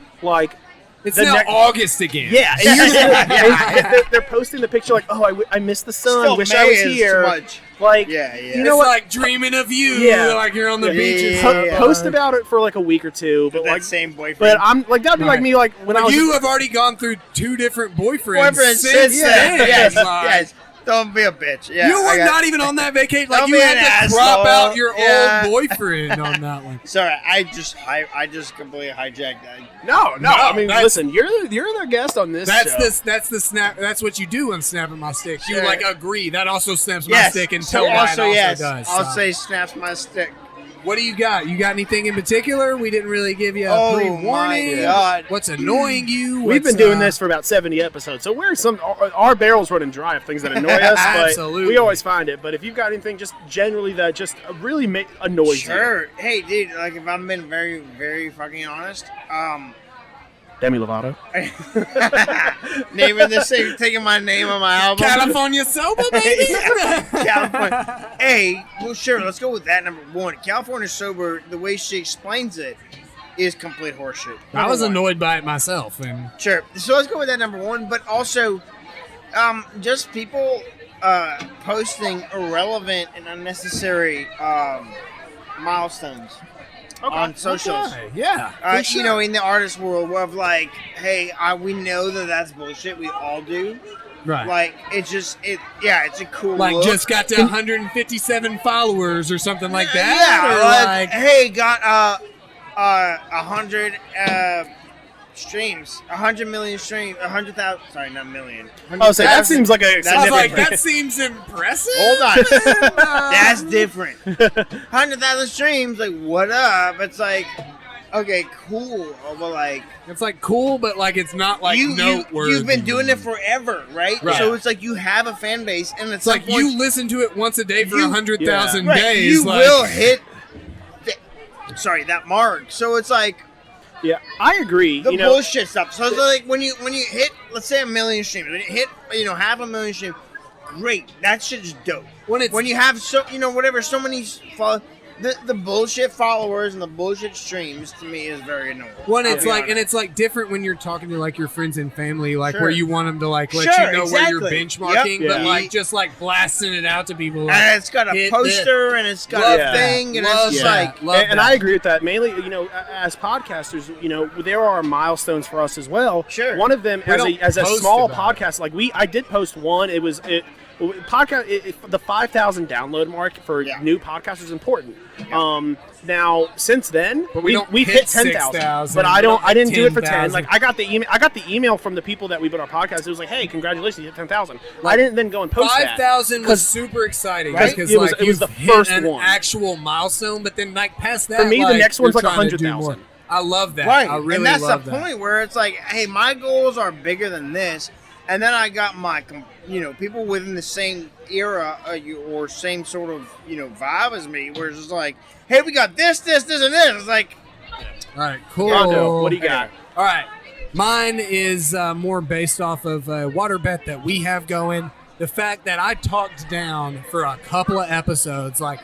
It's the now next- August again. yeah, and and they're posting the picture I missed the sun. Still, Wish May I was is here. too much. You Yeah. It's know what? like dreaming of you. Yeah. Like you're on the Yeah, beach. and yeah, stuff. yeah. Post about it for a week or two, but That same boyfriend. but I'm that'd be like Right. me when I was You have already gone through 2 different boyfriends since then. then. Yes, Like, yes. Don't be a bitch. Yeah, You I were got- not even on that vacation. Like Don't you be had an to crop asshole. out your Yeah. old boyfriend on that one. Sorry, I just completely hijacked that. No. I mean, that's- listen, you're the guest on this That's show. That's the snap. That's what you do on snapping my stick. You Sure. agree. That also snaps my Yes. stick and So tell Ryan also also yes, does. I'll so. say snaps my stick. What do you got? You got anything in particular? We didn't really give you a Oh, pre-warning. my God. What's annoying you? We've What's, been doing this for about 70 episodes, so our barrel's running dry of things that annoy us. But Absolutely. we always find it. But if you've got anything just generally that just really annoys you, Sure. Hey, dude. If I'm being very, very fucking honest, Demi Lovato. naming this thing, taking my name on my album. California sober, baby. California. Hey, well, sure. Let's go with that. Number one, California sober. The way she explains it is complete horseshit. I was Number one. annoyed by it myself, and Sure. So let's go with that number one. But also, just people posting irrelevant and unnecessary milestones on socials. okay, yeah, for sure. You know, in the artist world, of like, hey, we know that's bullshit. We all do. right. Like, it's it's a cool Like look. just got to 157 followers or something like that. Yeah, or like, hey, got 100 streams, 100 million streams, 100,000. Sorry, not million. Oh, so that seems like a. That's I was like, different. that seems impressive. Hold on, that's different. 100,000 streams, like, what up? It's like, okay, cool, but like, It's like cool, but like it's not like noteworthy. you've been doing it forever, right? Right. So it's like you have a fan base, and It's like you listen to it once a day for 100,000 days. You like, will hit. That mark. So it's like. Yeah, I agree. The you know, bullshit stuff. So it's like when you hit, let's say 1 million streams, when you hit, 500,000 streams, great. That shit is dope. When you have so many the bullshit followers and the bullshit streams to me is very annoying. When it's I'll like, be and it's like different when you're talking to like your friends and family, like Sure. where you want them to like let Sure, you know where you're exactly. benchmarking, Yep. but Yeah. like just like blasting it out to people. Like, And it's got a hit poster and it's got Love a that. thing and Love it's just that. like. Love and that. I agree with that. Mainly, you know, as podcasters, you know, there are milestones for us as well. Sure. One of them, We don't as a post small about podcast, like I did post one. It was the 5,000 download mark for Yeah. new podcasters is important. Now since then, But we've we've hit 10,000. 6,000. But I We don't didn't do it for 10,000. 10. Like I got the email from the people that we put our podcast. It was like, hey, congratulations, you hit 10,000. Like, I didn't then go and post that. 5,000 was 'Cause super exciting Right? because It was- like it was you've the hit first an one. actual milestone, but then like past that, For me, the like, next one's you're like trying to do 100,000. more. I love that. Right, I really and that's love the that. point where it's like, hey, my goals are bigger than this, and then I got my, people within the same era or same sort of, vibe as me, where it's just like, hey, we got this, and this. It's like, All right, cool. Rondo, what do you got? All right, mine is more based off of a water bet that we have going. The fact that I talked down for a couple of episodes, like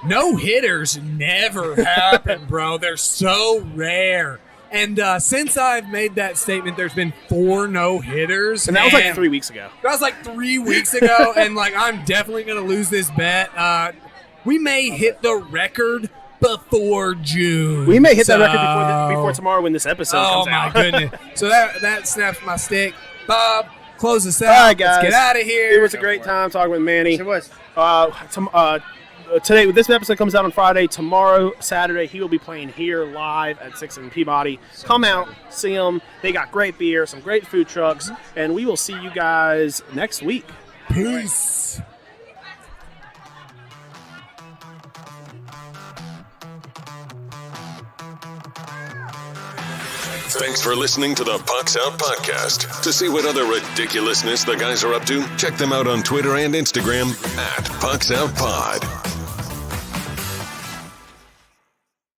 no hitters never happen, bro. They're so rare. And since I've made that statement, there's been 4 no-hitters. And that was like 3 weeks ago. That was like 3 weeks ago, and like I'm definitely gonna lose this bet. We may hit the record before June. We may hit that record before tomorrow when this episode Oh comes my out. goodness! So that snaps my stick. Bob, close us out. All right, guys. Let's get out of here. It was a great time talking with Manny. it was. Today, this episode comes out on Friday. Tomorrow, Saturday, he will be playing here live at 6 in Peabody. Come out, see them. They got great beer, some great food trucks, and we will see you guys next week. Peace. Thanks for listening to the Pucks Out Podcast. To see what other ridiculousness the guys are up to, check them out on Twitter and Instagram @PucksOutPod.